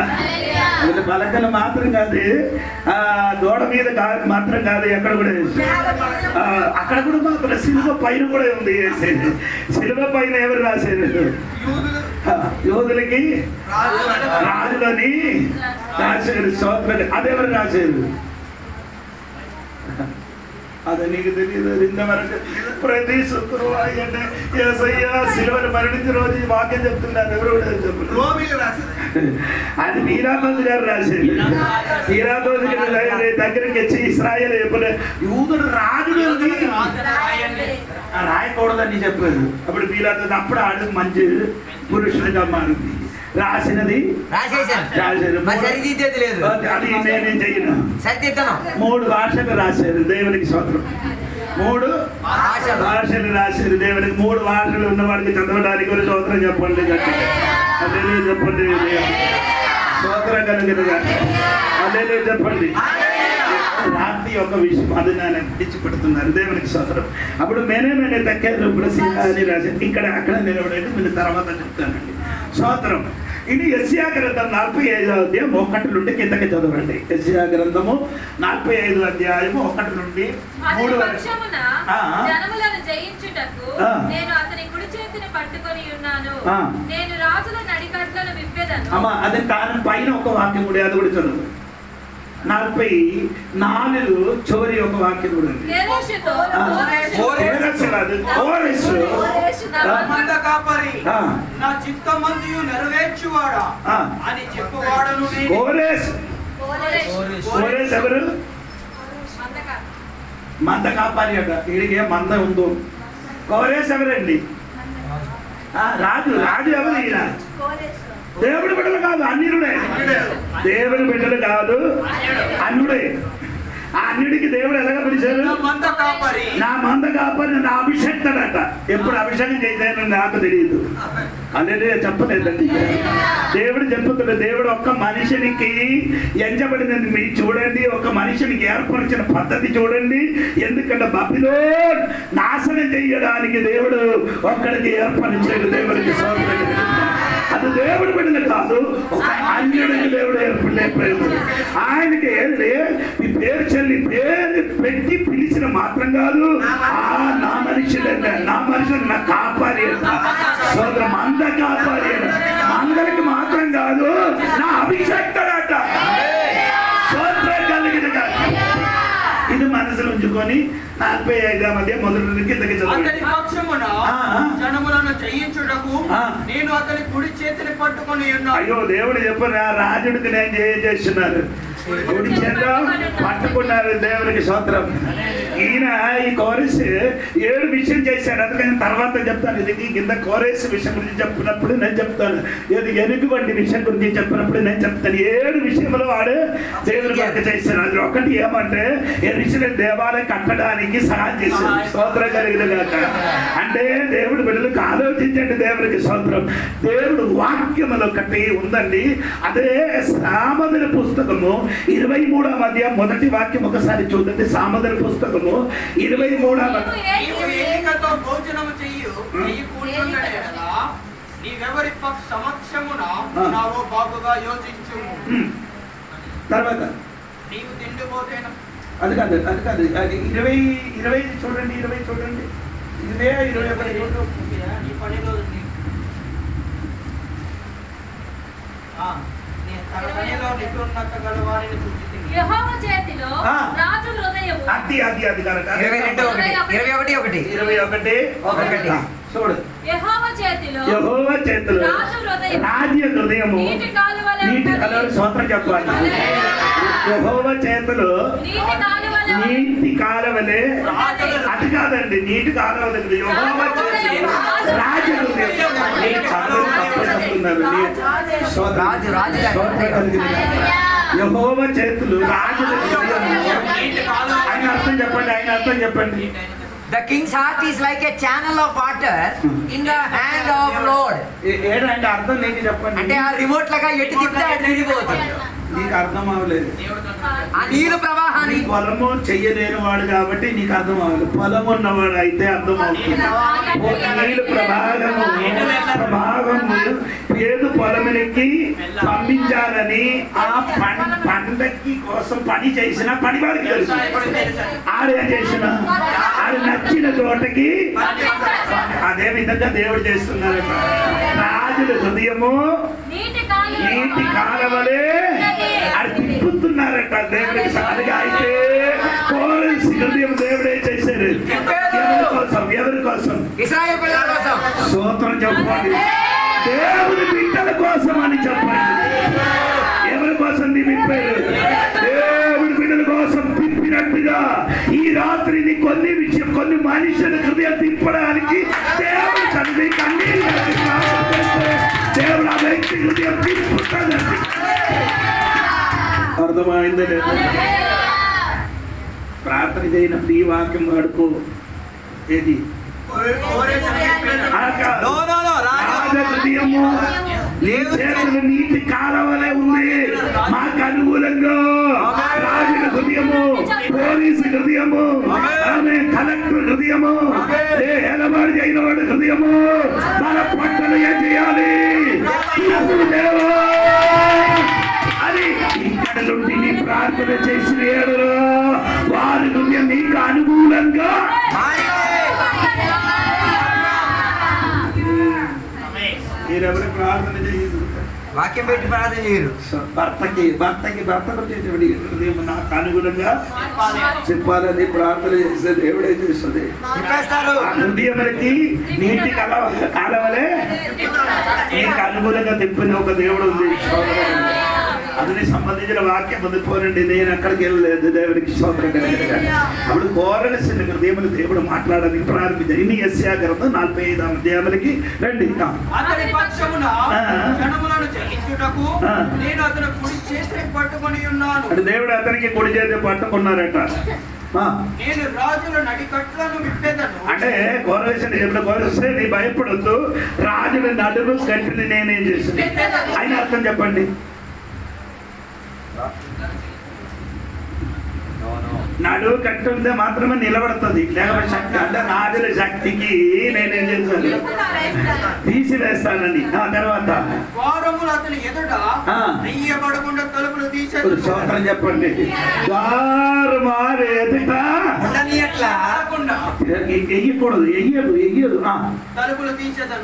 [SPEAKER 1] అది పలకలు మాత్రం కాదు, గోడ మీద మాత్రం కాదు, ఎక్కడ కూడా అక్కడ కూడా మాత్రం శిలువ పైన కూడా ఉంది. శిలువ పైన ఎవరు రాశారు? యోధులకి రాజులని రాశారు. స్తోత్రం. అదెవరు రాశారు? అది నీకు తెలియదు. ఇంతవరకు ప్రతి శుక్రవారం శిలువను మరణించిన రోజు వాక్యం చెప్తున్నారు. ఎవరు కూడా చెప్పలేదు. అది పీలాతోసు గారు రాశారు. పీలాతోసు గారి దగ్గరికి వచ్చి ఇశ్రాయేలు ఎప్పుడు యూదుడు రాజుడు రాయకూడదని చెప్పలేదు. అప్పుడు పీలాతోసు అప్పుడు ఆడు మంచి పురుషుడిగా మారింది. రాసినది
[SPEAKER 6] రాసేసాను మరి సరిదిద్దేది లేదు.
[SPEAKER 1] అది నేనేం చెయ్యను.
[SPEAKER 6] సరిదిద్దను
[SPEAKER 1] 3 భాషలు రాశారు దేవునికి స్తోత్రం. 3 భాషలు రాశారు దేవునికి. 3 భాషలు ఉన్నవాడికి చదవడానికి కూడా స్తోత్రం చెప్పండి. అదే చెప్పండి. స్తోత్రం కలిగినగా అదే చెప్పండి. రాత్రి ఒక విషయం అది నేను పిచ్చిపెడుతున్నారు దేవునికి స్తోత్రం. అప్పుడు మేనే తక్కారు ఇప్పుడు సింహాన్ని రాశారు. ఇక్కడ అక్కడ నిలబడేది మీరు తర్వాత చెప్తానండి. స్తోత్రం. ఇది యెషయా గ్రంథం 45వ అధ్యాయం 1 నుండి కిందకి చదవండి. యెషయా గ్రంథము 45వ అధ్యాయం 1 నుండి 3 వరకు.
[SPEAKER 3] జనములను జయించుటకు నేను అతని కుడి చేతిని పట్టుకొని ఉన్నాను. నేను రాజుల నడికట్లను విప్పెదను.
[SPEAKER 1] అమ్మా అదే దాని పైన ఒక వాక్యం కూడా అది కూడా చదువు. 44 చివరి ఒక వాక్యం కూడా ఉంది.
[SPEAKER 4] నా చిత్తమందు నెరవేర్చువాడా అని చెప్పువాడను.
[SPEAKER 1] ఎవరు? మంద కాపాలి అట. వీడికి ఏ మంద ఉందో. కోరేస్ ఎవరండి? రాజు. రాజు ఎవరు? ఈయన దేవుడి బిడ్డలు కాదు, అన్యుడే. దేవుడి బిడ్డలు కాదు, అన్యుడే. ఆ అన్యుడికి దేవుడు ఎలాగ పిలిచారు? నా మంద కాపరి, నా అభిషక్తుడట. ఎప్పుడు అభిషేకం చేశాను నాకు తెలియదు. అనేది చెప్పలేదండి. దేవుడు చెప్పుతున్నాడు. దేవుడు ఒక్క మనిషినికి ఎంచబడినది మీరు చూడండి. ఒక మనిషినికి ఏర్పరిచిన పద్ధతి చూడండి. ఎందుకంటే బబిలోన్ నాశనం చేయడానికి దేవుడు ఒక్కడికి ఏర్పరిచాడు. దేవుడికి సోదరుడు. అది దేవుడు బిడ్డలు కాదు, ఒక అన్యుడికి దేవుడు ఏర్పడలేదు. ఆయనకి ఈ పేరు చెల్లి పేరు పెట్టి పిలిచిన మాత్రం కాదు. నా మనిషి నా కాపాలి సోదరు, మంద కాపాలి. మందరికి మాత్రం కాదు, నా అభిషక్తుడట. సోదరం కలిగిన ఇది మనసులో ఉంచుకొని 45వ అధ్యాయం మొదటి కిందకి
[SPEAKER 4] జనములను జయించుటకు నేను అతని కుడి చేతిని పట్టుకొని ఉన్నాను.
[SPEAKER 1] అయ్యో దేవుడు చెప్పరా, రాజుడికి నేను చేస్తున్నారు. కుడి చేత పట్టుకున్నారు. దేవుడికి స్తోత్రం. ఈయన ఈ కోరేస్ 7 విషయం చేశాడు. అందుకని తర్వాత చెప్తాను. ఇది కింద కోరేస్ విషయం గురించి చెప్పినప్పుడు నేను చెప్తాను. ఇది ఎనుగుబండి విషయం గురించి చెప్పినప్పుడు నేను చెప్తాను. 7 విషయంలో వాడు దేవుడి కొరకు చేశాడు. అది ఒకటి ఏమంటే యెరూషలేము దేవాలయం కట్టడానికి సహాయం చేశాడు. స్తోత్రం కలిగిన గాక. అంటే దేవుడు బిడ్డలకు ఆలోచించండి. దేవుడికి స్తోత్రం. దేవుడు వాక్యములో ఒకటి ఉందండి. అదే సామెతల పుస్తకము 23వ అధ్యాయం మొదటి వాక్యం ఒకసారి చూడండి. సామెతల పుస్తకము 23వ
[SPEAKER 4] భోజనము చెయ్యు నీవెవరి సమక్షమున నావో బాగుగా యోచించుము.
[SPEAKER 1] తర్వాత
[SPEAKER 4] నీవు తిండిపోతేనా?
[SPEAKER 1] అది కాదు 20 చూడండి. 20 చూడండి. 21
[SPEAKER 4] నీ పనిలో
[SPEAKER 3] యెహోవా చేతిలో రాజు హృదయము.
[SPEAKER 1] అది కరెక్ట్.
[SPEAKER 6] 21
[SPEAKER 1] చూడు.
[SPEAKER 3] యెహోవా చేతిలో
[SPEAKER 1] రాజు హృదయము.
[SPEAKER 3] నీటి కాలువలే
[SPEAKER 1] స్తోత్రం చెప్పాలి. యెహోవా చేతిలో నీటి కాలువలే. అది కాదండి, నీటి కాలువ దగ్గర యెహోవా చేతిలో రాజు హృదయం. యెహోవా చేతులు రాజు. ఆయన అర్థం చెప్పండి. ఆయన అర్థం చెప్పండి.
[SPEAKER 6] The king's heart is like a channel of water in the hand of Lord.
[SPEAKER 1] ఏంటంటే అర్థం నీకు చెప్పండి.
[SPEAKER 6] అంటే ఆ రిమోట్ లాగా ఎటు తిప్పితే అటు తిరిగిపోతుంది.
[SPEAKER 1] నీకు అర్థం అవ్వలేదు.
[SPEAKER 6] ఆ నీరు ప్రవాహాన్ని
[SPEAKER 1] పొలము చెయ్యలేని వాడు కాబట్టి నీకు అర్థం అవ్వలేదు. పొలం ఉన్నవాడు అయితే అర్థం అవుతుంది. నీళ్ళు ప్రవాహము పేరు పొలమునికి పంపించాలని ఆ పండక్కి కోసం పని చేసిన పనివాడికి తెలుసు. ఆడేం చేసిన ఆడు నచ్చిన చోటకి అదే విధంగా దేవుడు చేస్తున్నారు. రాజుల హృదయము నీటి కాలవలే అది తిప్పుతున్నారట దేవుడికి. సారిగా అయితే కోరేస్ హృదయం దేవుడే చేశారు. ఎవరి కోసం?
[SPEAKER 6] ఇశ్రాయేలు ప్రజల కోసం.
[SPEAKER 1] స్తోత్రం చెప్పండి. దేవుని బిడ్డల కోసం అని చెప్పండి. ఎవరి కోసం తిప్పారు? దేవుడి బిడ్డల కోసం తిప్పినట్టుగా ఈ రాత్రిని కొన్ని మనుషుల హృదయం తిప్పడానికి దేవుడు తండ్రి కన్నీరు దేవుడు ఎలాంటి హృదయం తీసుకుంటుందండి. అర్థమైంది లేదు? ప్రార్థన చేయనప్పుడు ఈ వాక్యం వాడుకో. ఏది హృదయము నీటి కాలవలే ఉంది. మాకు అనుకూలంగా రాజుల హృదయము, పోలీసు హృదయము, ఆమె కలెక్టర్ హృదయము, ఎలవాడు చేయన వాడి హృదయము మన పట్టలు ఏం చేయాలి అని ఇక్కడ నుండి నీ ప్రార్థన చేసిన ఏడులో వారి హృదయం నీకు అనుకూలంగా మీరెవరు ప్రార్థన చేయదు,
[SPEAKER 6] వాక్యం పెట్టి ప్రార్థన చేయరు.
[SPEAKER 1] భర్తకు చేసేవాడి హృదయం నాకు అనుగుణంగా చెప్పాలని ప్రార్థన చేస్తే దేవుడు ఏం చేస్తుంది? హృదయములకి నీటి కాలవలే నీకు అనుకూలంగా తిప్పిన ఒక దేవుడు ఉంది. అందుని సంబంధించిన వాక్యం పొందిపోనండి. నేను అక్కడికి వెళ్ళలేదు. దేవుడికి స్తోత్రం కలిగిన అప్పుడు కోరలసిన హృదయములు దేవుడు మాట్లాడడానికి ప్రారంభించారు. ఇన్ని యెషయా గ్రంథం 45వ అధ్యాయానికి రండి.
[SPEAKER 4] అతని పక్షమున జనములను జయించుటకు నేను అతని కుడి చేతిని పట్టుకొని ఉన్నాను.
[SPEAKER 1] అంటే దేవుడు అతనికి కుడి చేతి పట్టుకున్నారట.
[SPEAKER 4] నేను రాజుల నడికట్లను విప్పెదను.
[SPEAKER 1] అంటే కోరవేసిన ఎప్పుడు కోరిస్తే నీ భయపడొద్దు, రాజుల నడుము కట్టిని నేనేం చేసింది ఆయన అర్థం చెప్పండి. నడువు కట్టి ఉంటే మాత్రమే నిలబడుతుంది. లేకపోతే శక్తి అంటే రాజుల శక్తికి నేనేం చేశాను? తీసివేస్తానండి. ఆ తర్వాత స్తోత్రం చెప్పండి. ఎదుట ఎయ్యకూడదు, ఎయ్యదు
[SPEAKER 4] తలుపులు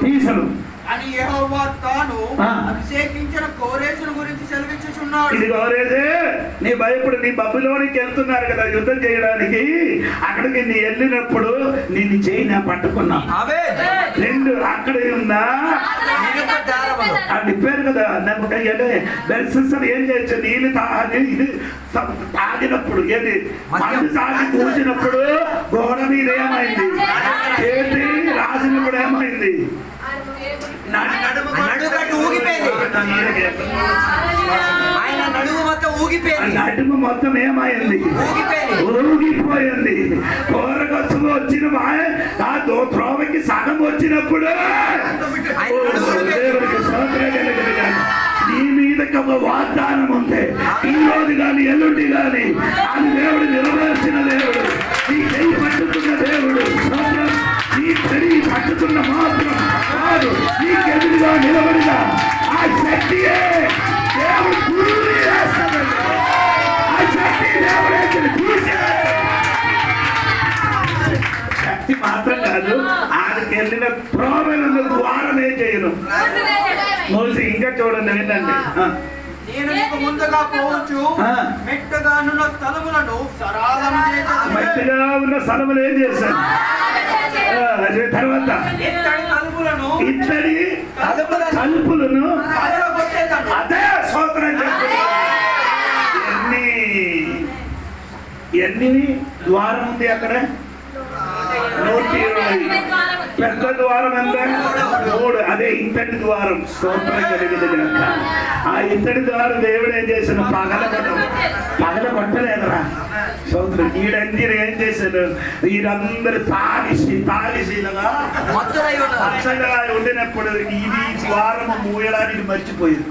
[SPEAKER 1] తీసను
[SPEAKER 4] అని యెహోవా తాను అభిషేకించిన కోరేషును గురించి సెలవిచ్చుచున్నాడు.
[SPEAKER 1] ఇది కోరేసే నీ భయపడు. నీ బబులోనికి వెళ్తున్నారు కదా యుద్ధం చేయడానికి. అక్కడికి నీ వెళ్ళినప్పుడు నిన్ను చేయి నా పట్టుకున్నా. రెండు అక్కడే ఉందా నిప్పారు కదా. బెల్సిస్టర్ ఏం చేయొచ్చు? నీళ్ళు ఇది తాగినప్పుడు ఏది మందు తాగి కూర్చున్నప్పుడు గోడ మీద ఏమైంది? చేతి రాసినప్పుడు ఏమైంది?
[SPEAKER 6] ఆయన నడుము మొత్తం ఊగిపోయింది.
[SPEAKER 1] నడుము మొత్తం ఏమైంది? ఊగిపోయింది. కూరగొచ్చు వచ్చిన ఆ త్రోవకి సగం వచ్చినప్పుడు దేవుడికి స్తోత్రం కలుగును. నీ మీదకి ఒక వాగ్దానం ఉంది. ఈ రోజు కానీ ఎల్లుండి కానీ అది దేవుడు నెరవేర్చిన దేవుడు. నీ చెయ్యి పట్టుకున్న దేవుడు. నీ చెయ్యి పట్టుకున్న మాత్రం కాదు, నీకెదురుగా నిలబడిన ఆ శక్తియే దేవుడు గురువు చేస్తాడు. ఆ శక్తి దేవుడే శక్తి మాత్రం కాదు, ఆడికి వెళ్ళిన ప్రోమల ద్వారమే చేయను. మోసి ఇంకా చూడండి, వినండి.
[SPEAKER 4] నేను నీకు ముందుగా పోవచ్చు మెట్టగా ఉన్న స్థలములను సరాలము చేశాను.
[SPEAKER 1] మెట్టగా ఉన్న స్థలములు ఏం చేశాను? తర్వాత ఇత్తడి తలుపులను అదే స్తోత్రం చెప్పండి. ఎన్ని ద్వారం ఉంది అక్కడ? 120. పెద్ద ద్వారం ఎంత? 3. అదే ఇత్తడి ద్వారం. స్తోత్రం కలిగింది కనుక ఆ ఇత్తడి ద్వారం దేవుడు ఏం చేశాను? పగల కొట్టలేదురా. స్తోత్రం. ఈడందరూ ఏం చేశారు? వీరందరూ తాగిశీలగా పచ్చగా ఉండినప్పుడు ఇది ద్వారము మూయడానికి మర్చిపోయింది.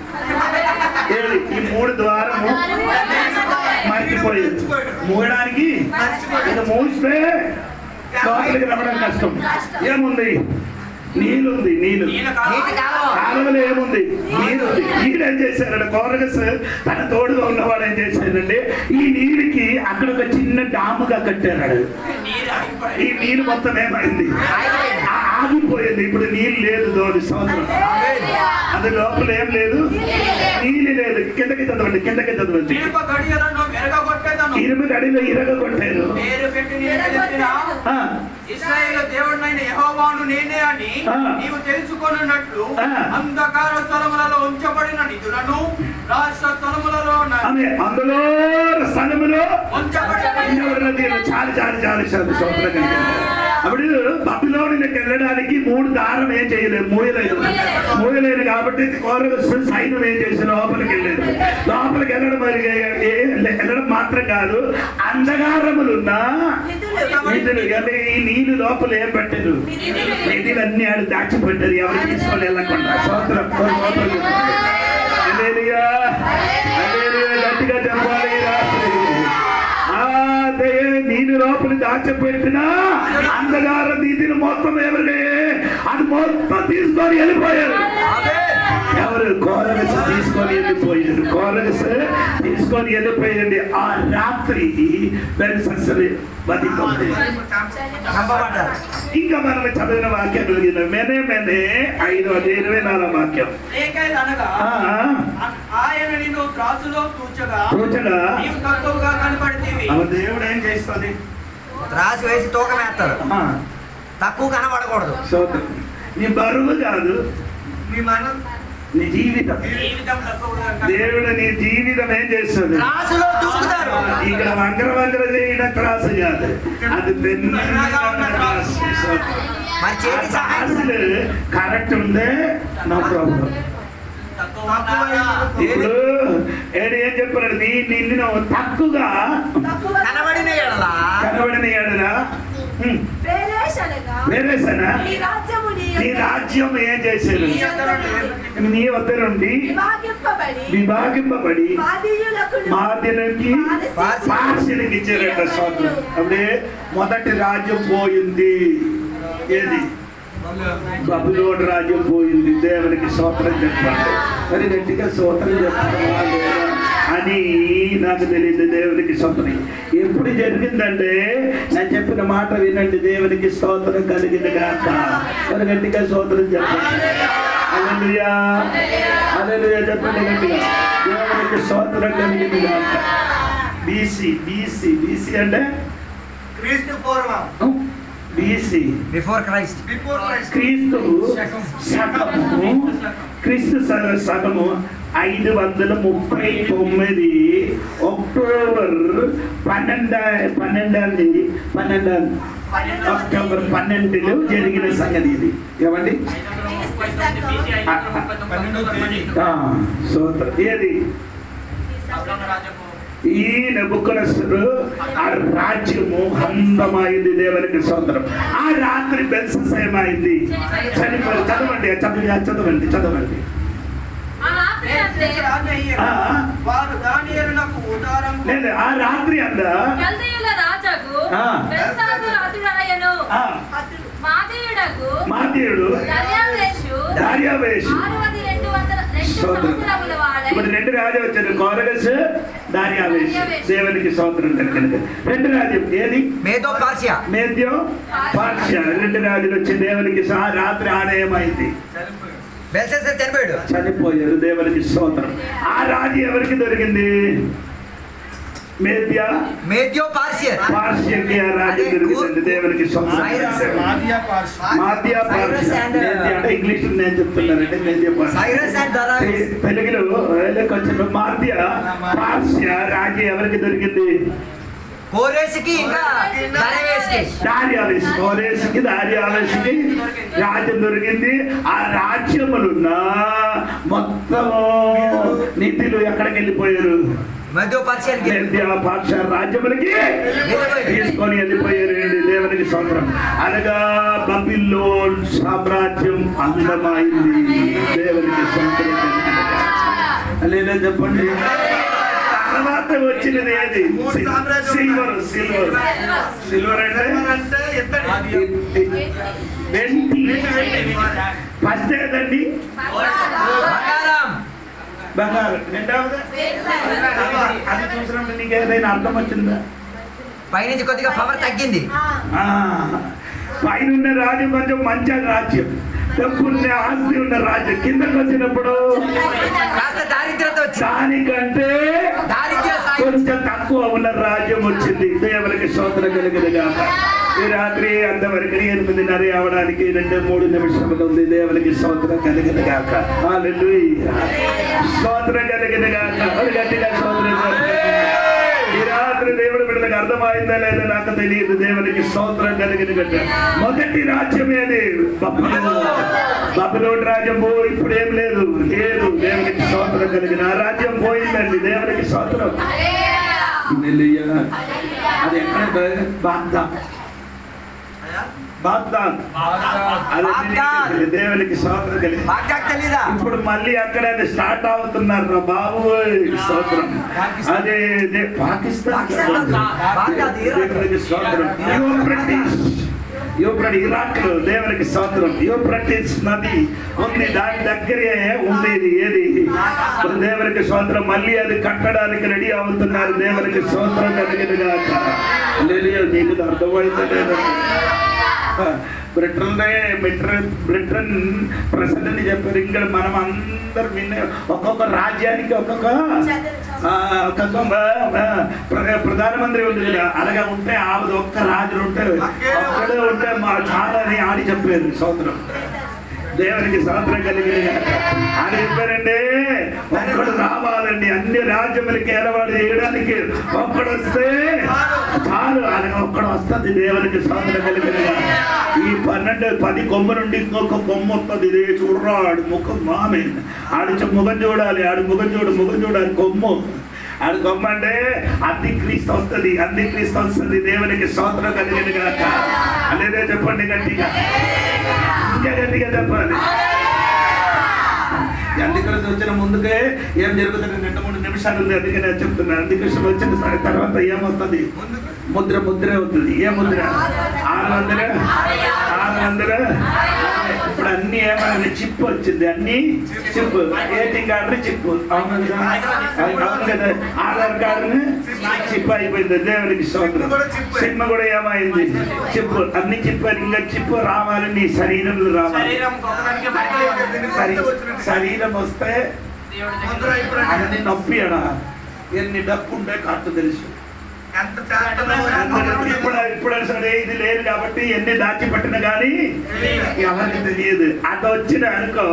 [SPEAKER 1] ఈ 3 ద్వారము మర్చిపోయింది. మూయడానికి ఇది మూస్తే లోపలికి రావడం కష్టం. ఏముంది? నీళ్ళుంది. నీళ్ళు కాలువలో ఏముంది? నీళ్ళుంది. నీళ్ళు ఏం చేశారంటే కోరగస్ తన తోడుగా ఉన్నవాడు ఏం చేశాడంటే ఈ నీళ్ళకి అక్కడ ఒక చిన్న డాముగా కట్టారు. ఈ నీళ్ళు మొత్తం ఏమైంది? ఆగిపోయింది. ఇప్పుడు నీళ్ళు లేదు. దోని సంవత్సరం అది లోపల ఏం లేదు, నీళ్ళు లేదు. కిందకి చదవండి. ఇనుము గడిలో ఇరగొట్టారు.
[SPEAKER 4] ఇశ్రాయేలు దేవుడైన యెహోవాను నేనే అని నీవు తెలుసుకొనున్నట్లు అంధకార స్థలములలో ఉంచబడిన నిధులను రాష్ట్ర స్థలములలో
[SPEAKER 1] అందులో స్థలములో
[SPEAKER 4] ఉంచబడిన
[SPEAKER 1] చాలు. అప్పుడు బబిలోనులకు వెళ్ళడానికి 3 దారం ఏం చేయలేదు, మూయలేదు కాబట్టి కోరగస్తు సైన్యం ఏం చేసి లోపలికి వెళ్ళలేదు. లోపలికి వెళ్ళడం మాత్రం కాదు, అంధకారములున్న నిధులు ఈ నీళ్ళు లోపల ఏం పెట్టరు, నిధులన్నీ ఆడు దాచిపెట్టారు, ఎవరు తీసుకొని వెళ్ళకుండా. సోత్రం గట్టిగా చెప్పాలి. నీళ్ళు లోపల దాచిపెట్టినా అంధకార నీతిని మొత్తం ఎవరి అది మొత్తం తీసుకొని వెళ్ళిపోయారు. ఎవరు? కోరగస్ తీసుకొని వెళ్ళిపోయారు. కోరగస్ తీసుకొని వెళ్ళిపోయింది. ఆ రాత్రి ఇంకా మనం చదివిన వాక్యం కలిగిన మెనే 5:24 వాక్యం.
[SPEAKER 4] ఆయన నిన్ను త్రాసులో తూచగా నీవు తక్కువగా కనపడితివి.
[SPEAKER 1] దేవుడు ఏం చేస్తుంది?
[SPEAKER 6] త్రాసు వేసి తూకం వేస్తాడు, తక్కువ కనబడకూడదు.
[SPEAKER 1] నీ బరువు కాదు,
[SPEAKER 4] నీ మనం
[SPEAKER 1] నీ జీవితం. దేవుడు నీ జీవితం ఏం చేస్తుంది? ఇక్కడ వంకర చేయడం త్రాసు కాదు, అది కరెక్ట్ ఉందే నో ప్రాబ్లం. ఇప్పుడు ఏం చెప్పాడు? నిన్ను తక్కువగా కనబడిన ఎడలా నీ రాజ్యం ఏం చేశారు? నీ వద్ద నుండి విభాగింపబడి మాధ్యులకి పార్శ్వనికి ఇచ్చారట. సోదరు అప్పుడే మొదటి రాజ్యం పోయింది. ఏది? బబులోను రాజ్యం పోయింది. దేవునికి స్తోత్రం చెప్పండి. మరి గట్టిగా స్తోత్రం చెప్పాలి అని నాకు తెలియదు. దేవునికి స్తోత్రం ఎప్పుడు జరిగిందంటే, నేను చెప్పిన మాట వినండి. దేవునికి స్తోత్రం కలిగింది కాక. మరి గట్టిగా స్తోత్రం చెప్పండి. హల్లెలూయా హల్లెలూయా చెప్పండి గట్టిగా. దేవునికి స్తోత్రం కలిగింది కాక. బీసీ అంటే
[SPEAKER 4] క్రీస్తు పూర్వం.
[SPEAKER 1] BC
[SPEAKER 6] before Christ. క్రీస్తు
[SPEAKER 1] శకము 539 అక్టోబర్ 12 జరిగిన సంగతి ఇది. ఏమండి? ఏది? ఈ నెబుకద్నెజరు ఆ రాజ్యము అందమైంది. దేవునికి స్తోత్రం. ఆ రాత్రి బెల్షస్సర్ చదవండి. లేదు, ఆ రాత్రి అందా మాదీయుడు దార్యావేషు ఇప్పుడు 2 రాజు వచ్చారు, కోరగస్, దార్యావేషు. దేవునికి స్తోత్రం కలిగినది. 2 రాజ్యం ఏది? మేదో పార్షియా. 2 రాజులు వచ్చి దేవునికి రాత్రి ఆలయమైంది. చనిపోయారు. దేవునికి స్తోత్రం. ఆ రాజు ఎవరికి దొరికింది? మేద్యో పార్షియాకి ఆ రాజు దొరికిందండి. దేవునికి స్తోత్రం. అంటే ఇంగ్లీష్ నేను చెప్తున్నానంటే మేద్యో తెలుగులో కొంచెం మాధ్య పార్షియా రాజు ఎవరికి దొరికింది?
[SPEAKER 6] కోరేషుకి
[SPEAKER 1] దార్యావేషుకి రాజ్యం దొరికింది. ఆ రాజ్యములున్న మొత్తము నిధులు ఎక్కడికి వెళ్ళిపోయారు? రాజ్యములకి తీసుకొని వెళ్ళిపోయారు. దేవునికి స్తోత్రం. అనగా బబిలోన్ సామ్రాజ్యం అందమైంది. దేవునికి స్తోత్రం. లేదా చెప్పండి. తర్వాత వచ్చినది ఏది? సిల్వర్ అంటే ఫస్ట్ ఏదండి? బంగారం. రెండవది అది చూసినప్పుడు నీకు ఏదైనా అర్థం వచ్చిందా?
[SPEAKER 6] పైనుంచి కొద్దిగా పవర్ తగ్గింది.
[SPEAKER 1] పైన ఉన్న రాజ్యం కొంచెం మంచి రాజ్యం, డబ్బున్న ఆస్తి ఉన్న రాజ్యం. కిందకు వచ్చినప్పుడు దానికంటే కొంచెం తక్కువ ఉన్న రాజ్యం వచ్చింది. దేవునికి స్తోత్రం కలిగినగాక. ఈ రాత్రి అంతవరకు 8:30 అవడానికి 2-3 నిమిషములు ఉంది. దేవునికి స్తోత్రం కలిగినగాక. హల్లెలూయా. స్తోత్రం కలిగినగాక. గట్టిగా స్తోత్రం. ఈ రాత్రి దేవుడు బిడ్డలకు అర్థమైందా లేదా నాకు నాకు తెలియదు. దేవునికి స్తోత్రం కలిగిన గట్ట. మొదటి రాజ్యం ఏది? బబులోను రాజ్యం ఇప్పుడు ఏం లేదు. దేవునికి స్తోత్రం కలిగిన ఆ రాజ్యం పోయిందండి. దేవునికి స్తోత్రం. అది ఎక్కడ? బాగ్దాద్. దేవునికి స్తోత్రం కలిగి. ఇప్పుడు మళ్ళీ అక్కడ స్టార్ట్ అవుతున్నారు బాబు. స్తోత్రం. అదే పాకిస్తాన్. దేవునికి స్తోత్రం. ఇరాక్ లో దేవునికి స్తోత్రం. యూఫ్రటీస్ నది ఉంది, దాని దగ్గరే ఉండేది. ఏది? దేవునికి స్తోత్రం. మళ్ళీ అది కట్టడానికి రెడీ అవుతున్నారు. దేవునికి స్తోత్రం కలిగినగా. నీకు అర్థమైతే బ్రిటన్ ప్రెసిడెంట్ చెప్పారు. ఇంకా మనం అందరు విన్న ఒక్కొక్క రాజ్యానికి ఒక్కొక్క ప్రధానమంత్రి ఉంది కదా. అలాగే ఉంటే ఆవిడ ఒక్క రాజులు ఉంటే ఒక్కడే ఉంటే మా చాలా అని ఆడి చెప్పారు. స్తోత్రం. దేవునికి స్తోత్రం కలిగిన అని చెప్పారండి. ఒక్కడు రావాలండి. అన్ని రాజ్యములకి ఏలవాడు చేయడానికి ఒక్కడు వస్తే చాలు. అలాగే ఒక్కడు వస్తుంది. దేవునికి స్తోత్రం కలిగిన ఈ 10 కొమ్మ నుండి ఇంకొక కొమ్మ వస్తుంది. ఇదే చూడరా ఆడు ముఖం మామే ఆడి ముఖం చూడాలి. ఆడు ముఖం చూడాలి. కొమ్ము ఆడు కొమ్మ అంటే అంత్యక్రీస్తు వస్తుంది. దేవునికి స్తోత్రం కలిగిన కాక. అలాగే చెప్పండి గట్టిగా, ఇంకా గట్టిగా చెప్పాలి. అంత్యక్రీస్తు వచ్చిన ముందుకే ఏం జరుగుతుంది? 2-3 నిమిషాలు ఉంది. అందుకే నేను చెప్తున్నాను. అంత్యక్రీస్తు వచ్చిన తర్వాత ఏమవుతుంది? ముద్ర అవుతుంది. ఏ ముద్ర? 600. ఇప్పుడు అన్ని ఏమైనా చిప్ వచ్చింది. అన్ని చిప్. ATM card chip. అవును కదా. ఆధార్ కార్డుని చిప్ అయిపోయింది. దేవునికి స్తోత్రం. సినిమా కూడా ఏమైంది? చిప్. అన్ని చిప్. ఇంకా చిప్ రావాలి. నీ శరీరంలో రావాలి. శరీరం వస్తే అన్ని నొప్పి అడా. ఎన్ని డప్పు ఉంటే కార్డు తెలుసు. ఇప్పుడు సరే ఇది లేదు కాబట్టి ఎన్ని దాచిపెట్టిన కానీ ఎవరికి తెలియదు. అది వచ్చిన అనుకో,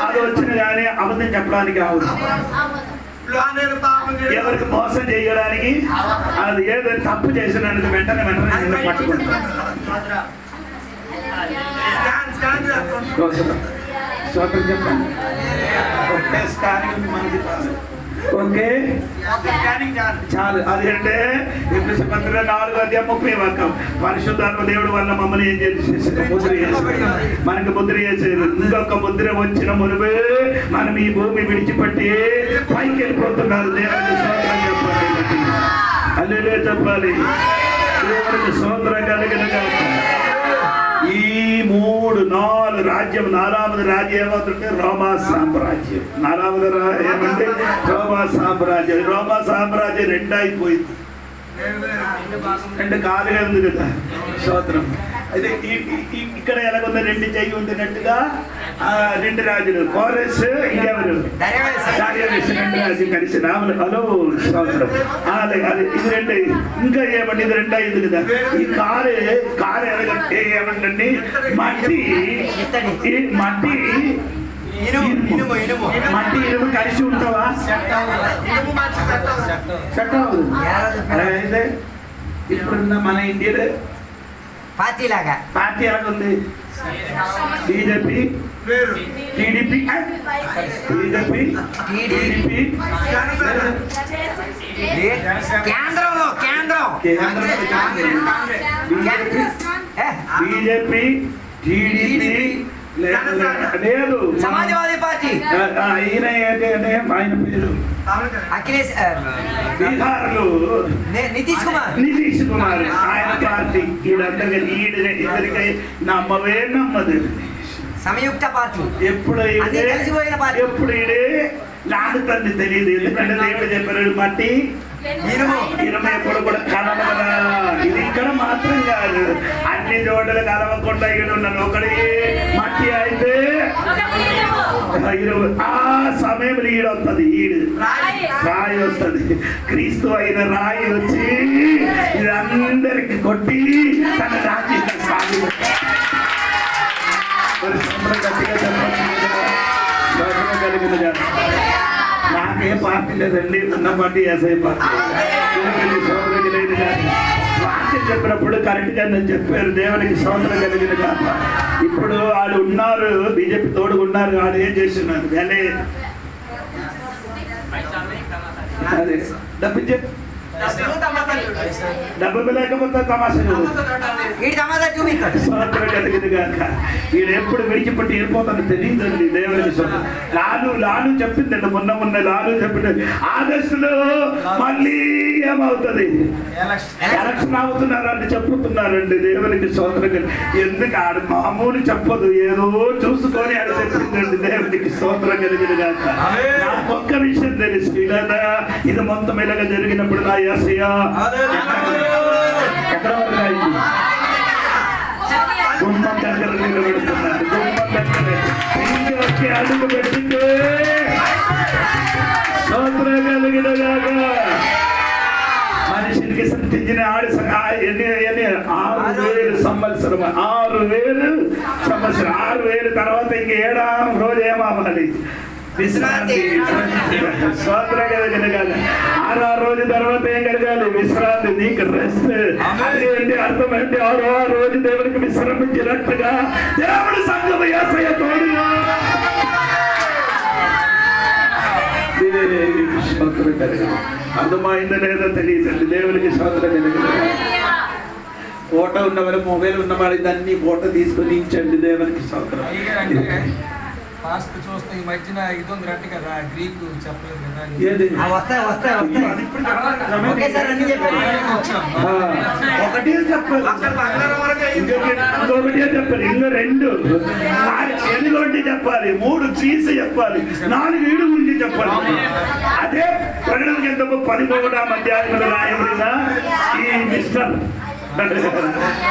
[SPEAKER 1] అది వచ్చిన కానీ అబద్ధం చెప్పడానికి అవదు. ఎవరికి మోసం చేయడానికి అది ఏదో తప్పు చేసినందుకు వెంటనే పట్టుకుంటారు. స్వాతంత్రం చెప్పండి. ఒకే స్కానింగ్ మనకి ఓకే చాలు. అది అంటే ఎఫెసీ పత్రిక 4:30 పరిశుద్ధాత్మ దేవుడు వల్ల మమ్మల్ని ఏం చేసేసారు? ముద్ర చేశారు. మనకి ముద్ర చేసేది. ఇంకొక ముద్ర వచ్చిన మునుపే మనం ఈ భూమి విడిచిపెట్టి పైకి వెళ్ళిపోతున్నారు. దేవుడికి స్తోత్రం చెప్పాలి. హల్లెలూయా చెప్పాలి. దేవుడికి స్తోత్రం కలిగిన ఈ 3-4 రాజ్యం. 4వ రాజ్యం ఏమవుతుంటే రోమా సామ్రాజ్యం. 4వ ఏమంటే రోమా సామ్రాజ్యం. రోమా సామ్రాజ్యం 2 అయిపోయింది. 2 కాలుగా ఉంది కదా. స్తోత్రం. అయితే ఇక్కడ ఎలాగుంది? 2 చెయ్యి ఉండినట్టుగా 2 రాజులు. కోరెస్ ఇంకెవరు? దారియావేషు. 2 రాజులు కలిసి రాములు. హలో స్తోత్రం. అది ఇది 2. ఇంకా ఏమండి? ఇది 2 అయింది కదా. ఈ కారు ఎలాగంటే ఏమంటండి? మట్టి ఇనుము కలిసి ఉంటావా? సెట్ అవ్వదు. అయితే ఇప్పుడున్న మన ఇండియా పార్టీ ఎలాగ ఉంది? బీజేపీ, టీడీపీ, లేదు
[SPEAKER 6] సమాజ్వాదీ పార్టీ.
[SPEAKER 1] ఈయన ఏంటంటే ఆయన పేరు
[SPEAKER 6] అఖిలేష్
[SPEAKER 1] బీహార్లో
[SPEAKER 6] నితీష్ కుమార్.
[SPEAKER 1] ఆయన పార్టీ. ఇద్దరికి నమ్మవే నమ్మదు.
[SPEAKER 6] సంయుక్త పార్టీ.
[SPEAKER 1] ఎప్పుడు ఇడే లాగుతుంది తెలియదు. ఎందుకంటే దేవుడు చెప్పారు మట్టి ఇనుము ఎప్పుడు కూడా కలవరా. ఇది ఇక్కడ మాత్రం కాదు, అన్ని చోట్ల కలవకుండా ఇక్కడ ఉన్నాను. ఒకటి మట్టి అయితే ఆ సమయంలో ఈడొస్తుంది. రాయి వస్తుంది. క్రీస్తు అయిన రాయి వచ్చి ఇదందరికి కొట్టి తన రాజ్యం సాగి గట్టిగా కలిగిన నాకే పార్టీ లేదండి. ఉన్న పార్టీ ఎస్ఐ పార్టీ. దేవునికి స్తోత్రం కలిగిన గాక. వాక్యం చెప్పినప్పుడు కరెక్ట్ గా నేను చెప్పారు. దేవునికి స్తోత్రం కలిగిన గాక. ఇప్పుడు వాళ్ళు ఉన్నారు, బీజేపీ తోడుగా ఉన్నారు. వాళ్ళు ఏం చేస్తున్నారు? అదే డబ్బు లేకపోతే తమాషా స్తోత్రం కలిగింది కాక. వీడు ఎప్పుడు విడిచిపెట్టి వెళ్ళిపోతాను తెలియదండి. దేవునికి లాలు చెప్పిందండి, మొన్న లాలు చెప్పింది ఆగస్టులో మళ్ళీ ఏమవుతుంది, ఎలక్షన్ అవుతున్నారని చెప్పుతున్నారండి. దేవునికి స్తోత్రం కలిగి. ఎందుకు ఆడు మామూలు చెప్పదు, ఏదో చూసుకొని ఆడు చెప్పిందండి. దేవునికి స్తోత్రం కలిగింది కాక. నాకు ఒక్క విషయం తెలుసు, ఇలాగా ఇది మొత్తం ఇలాగ జరిగినప్పుడు నా యేసయ్యా ఎక్కడ వరకు అయింది? గుమ్మం దగ్గర నిలబెడుతున్నారు. గుమ్మం దగ్గర ఇంటి వచ్చి అడుగు పెట్టింది. స్తోత్రం కలిగిన గాక. మనిషికి సంతించిన 6,000 సంవత్సరం, 6,000 సంవత్సరం. 6,000 తర్వాత ఇంక 7వ రోజు ఏమవ్వాలి? విశ్రాంతి. స్తోత్రం కలిగిన గాక. 6వ రోజు తర్వాత ఏం కలగాలి? విశ్రాంతి. నీకు రెస్ట్. అదేంటి అర్థం అంటే 6వ రోజు దేవునికి విశ్రమించినట్టుగా దేవుడు సంఘం యేసయ్య తోడుగా. స్తోత్రం కలిగిన. అర్థమైందో లేదో తెలియదండి. దేవునికి స్తోత్రం కలిగిన. ఫోటో ఉన్నవారు, మొబైల్ ఉన్నవారు దాన్ని ఫోటో తీసుకొని ఇచ్చండి. దేవునికి స్తోత్రం.
[SPEAKER 5] పాస్ట్ చూస్తే ఈ మధ్యన ఇది ఉంది రండి కదా, గ్రీక్ చెప్పలేదు కదా.
[SPEAKER 1] ఒకటే చెప్పాలి, ఇంకొకటే చెప్పాలి, ఇంకా 2 ఎదుగొండి చెప్పాలి, 3 చీసి చెప్పాలి, 4 ఈడు గురించి చెప్పాలి. అదే ప్రకటన గ్రంథము 13వ అధ్యాయంలో రాయబడిన ఈ మిస్టర్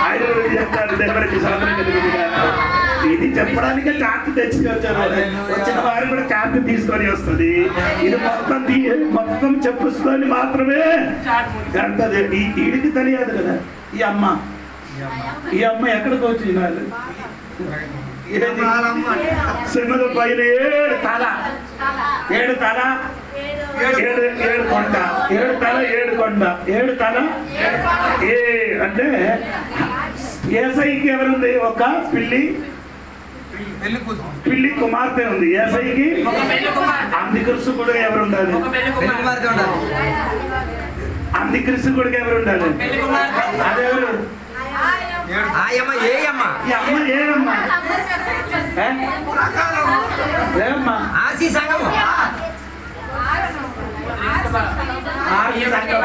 [SPEAKER 1] ఆయన గురించి చెప్తారు. దేవునికి స్తోత్రం కలిగింది గాక. ఇది చెప్పడానికి చార్ట్ తెచ్చి వచ్చారు. వచ్చిన వారు కూడా చార్ట్ తీసుకొని వస్తుంది. ఇది మొత్తం చెప్పుకొని మాత్రమే అంటది. వీడికి తెలియదు కదా. ఈ అమ్మ ఎక్కడికి వచ్చి సింహద పైన 7 తల 7 తల 7 కొండ, 7 తల 7 కొండ, 7 తల అంటే యేసయ్యకి ఎవరుంది? ఒక పిల్లి కుమార్తె ఉంది. యేసయ్యకి అంత్యక్రీస్తుకుడు ఎవరు ఉండాలి? అంత్యక్రీస్తుకుడికి ఎవరు ఉండాలి? అదెవరు? ఈ అమ్మ ఏమమ్మా?
[SPEAKER 6] ఆర్సీ సంఘము.
[SPEAKER 1] ఆర్సీ సంఘం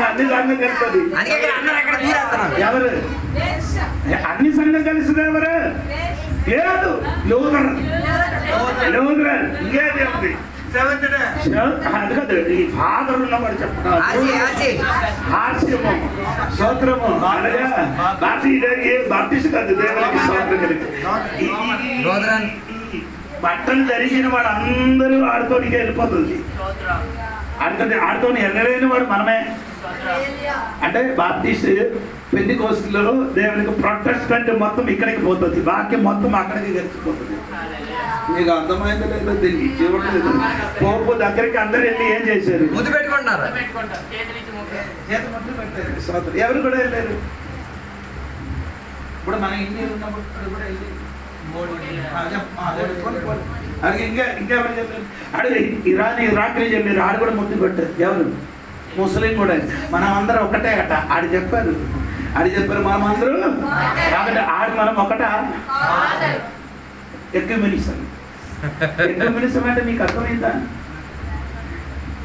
[SPEAKER 1] అన్ని సంఘం కలుస్తుంది. ఎవరు? అన్ని సంఘం కలిసింది ఎవరు? లేదు, లూథరన్. ఇంకేది ఉంది? అది కాదు, ఈ ఫాదర్ ఉన్నవాడు చెప్తున్నారు. స్తోత్రము అనగా బాప్టిస్ట్ కాదు. దేవునికి స్తోత్రం కలిగి. బట్టలు ధరించిన వాడు అందరూ ఆడుతోనికి వెళ్ళిపోతుంది. ఆడుతో వెళ్ళలేని వాడు మనమే. అంటే బాప్టిస్ట్, పెంటెకోస్టులో దేవునికి ప్రొటెస్టెంట్ మొత్తం ఇక్కడికి పోతుంది. వాక్యం మొత్తం అక్కడికి గెలిచిపోతుంది. మీకు అర్థమైందో లేదో తెలియదు. పోపు దగ్గరికి అందరు వెళ్ళి ఏం చేశారు?
[SPEAKER 6] ముద్దు పెట్టుకుంటున్నారు.
[SPEAKER 1] ఎవరు కూడా వెళ్ళారు. ఇప్పుడు మన ఇండియా ఉన్నప్పుడు కూడా వెళ్ళి ఇంకెవరు చెప్పారు? అడిగి ఇరాక్ వెళ్ళారు. ఆడు కూడా ముద్దు పెట్టారు. ఎవరు? ముస్లిం కూడా. మనం అందరం ఒకటే అట. ఆడు చెప్పారు మనం అందరూ కాబట్టి మనం ఒకట. ఎక్యుమెనిజం అంటే మీకు అర్థమైందా?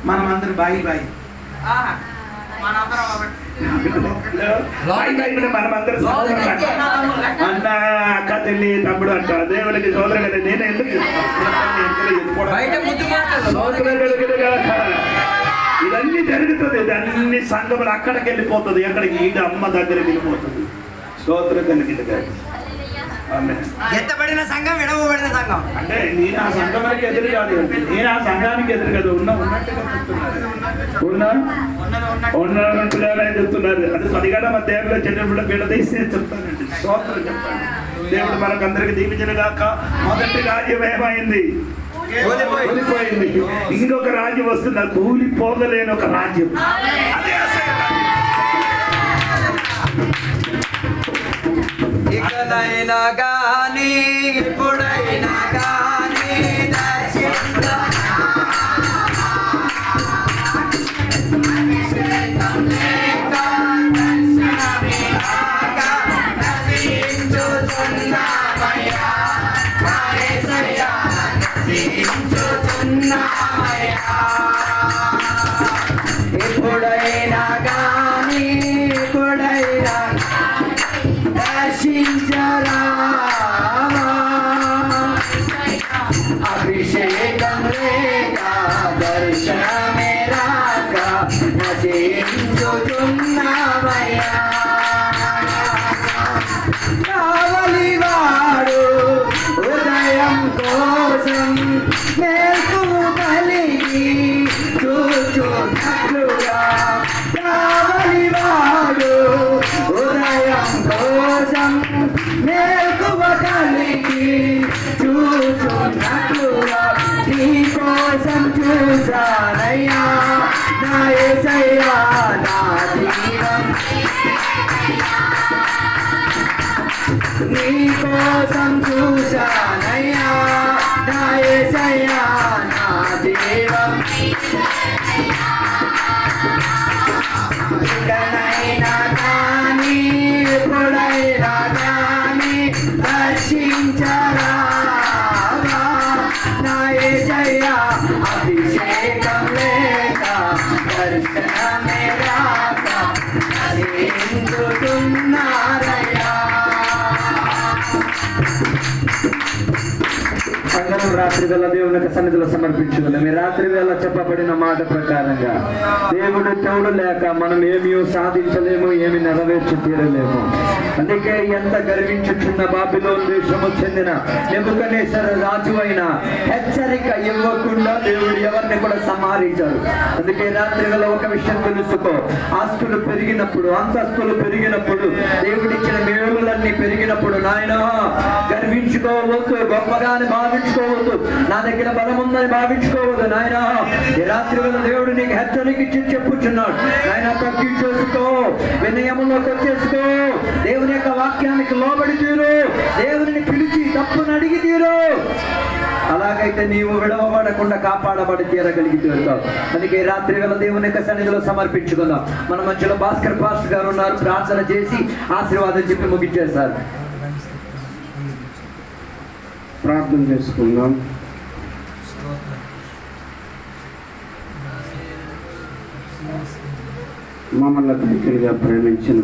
[SPEAKER 1] మనం అందరూ బాయి మనమందరూ అన్న అక్క చెల్లి తమ్ముడు అంట. దేవునికి సోదరు కదా. నేను ఎందుకు ఇవన్నీ జరుగుతుంది. అన్ని సంఘములు అక్కడికి వెళ్ళిపోతుంది. ఎక్కడికి? ఈడ అమ్మ దగ్గరికి వెళ్ళిపోతుంది. స్తోత్రం కలిగింది కాదు.
[SPEAKER 6] ఎత్తబడిన సంఘం, విడవబడిన సంఘం.
[SPEAKER 1] అంటే నేను ఆ సంఘానికి ఎదురు కాదు, నేను ఆ సంఘానికి ఎదురు కాదు. ఉన్నట్టుగా చెప్తున్నారు. చెప్తున్నారు. అది 17వ అధ్యాయంలో చిన్నప్పుడు బిడ్డ తీసి చెప్తానండి. స్తోత్రం చెప్పండి. దేవుడు మనకందరికి దీవించిన గాక. మొదటి రాజ్యం ఏమైంది? కూలిపోయింది. ఇంకొక రాజ్యం వస్తున్న కూలిపోగలేని ఒక రాజ్యం. అదే అసలు
[SPEAKER 7] ఇకనైనా గాని ఇప్పుడైనా గాని ఎప్పుడైనా గాని ఎప్పుడైనా దర్శించరా అభిషేకం లేక దర్శనమే రాక నశించుతున్నామయ్యా కావలివాడు ఉదయం కోసం మేల్కు కలిగి చూచున్నట్లుగా కావలివాడు ఉదయం కోసం మేల్కువ కలిగి చూచున్నట్లుగా నీ కోసం చూసానయ్యా నా యేసయ్యా నా జీవం నీ కోసం చూసానయ్యా నా యేసయ్యా నా జీవం ఇకనైనా కానీ ఎప్పుడైనా కానీ దర్శించరా నా యేసయ్యా అభిషేకం లేక దర్శనమే రాక నశించుతున్నారయ్యా.
[SPEAKER 8] అందరం రాత్రి వేళ దేవుని యొక్క సన్నిధిలో సమర్పించుకోలేము. రాత్రి వేళ చెప్పబడిన మాట ప్రకారంగా దేవుడు తోడు లేక మనం ఏమీ సాధించలేము, ఏమి నెరవేర్చి తీరలేము. అందుకే ఎంత గర్వించుచున్న బాబిలోను దేశము చెందిన నెబుకద్నెజరు రాజు అయిన హెచ్చరిక ఇవ్వకుండా దేవుడు ఎవరిని కూడా సంహరించాడు. అందుకే రాత్రి వేళ ఒక విషయం తెలుసుకో, ఆస్తులు పెరిగినప్పుడు అంతస్తులు పెరిగినప్పుడు దేవుడిచ్చిన మేలులన్నీ పెరిగినప్పుడు నాయన గర్వించుకోవద్దు, గొప్పగాని భావించుకోవద్దు, నా దగ్గర బలం ఉందని భావించుకోవద్దు. నాయన ఈ రాత్రి వేళ దేవుడు నీకు హెచ్చరిక ఇచ్చి చెప్పుచున్నాడు, నాయన తగ్గించేసుకో, వినయములోకి వచ్చేసుకో, దేవుని యొక్క వాక్యానికి లోబడి తీరు, దేవుని పిలిచి తప్పును అడిగి తీరు. అలాగైతే నీవు విడవబడకుండా కాపాడబడి తీరగలిగి తీరుతావు. అందుకే రాత్రి వేళ దేవుని యొక్క సన్నిధిలో సమర్పించుకుందాం. మన మధ్యలో భాస్కర్ పాస్టర్ గారు ఉన్నారు, ప్రార్థన చేసి ఆశీర్వాదం చెప్పి ముగించేస్తారు.
[SPEAKER 1] ప్రార్థన చేసుకుందాం. మమ్మల్ని దగ్గరగా ప్రేమించిన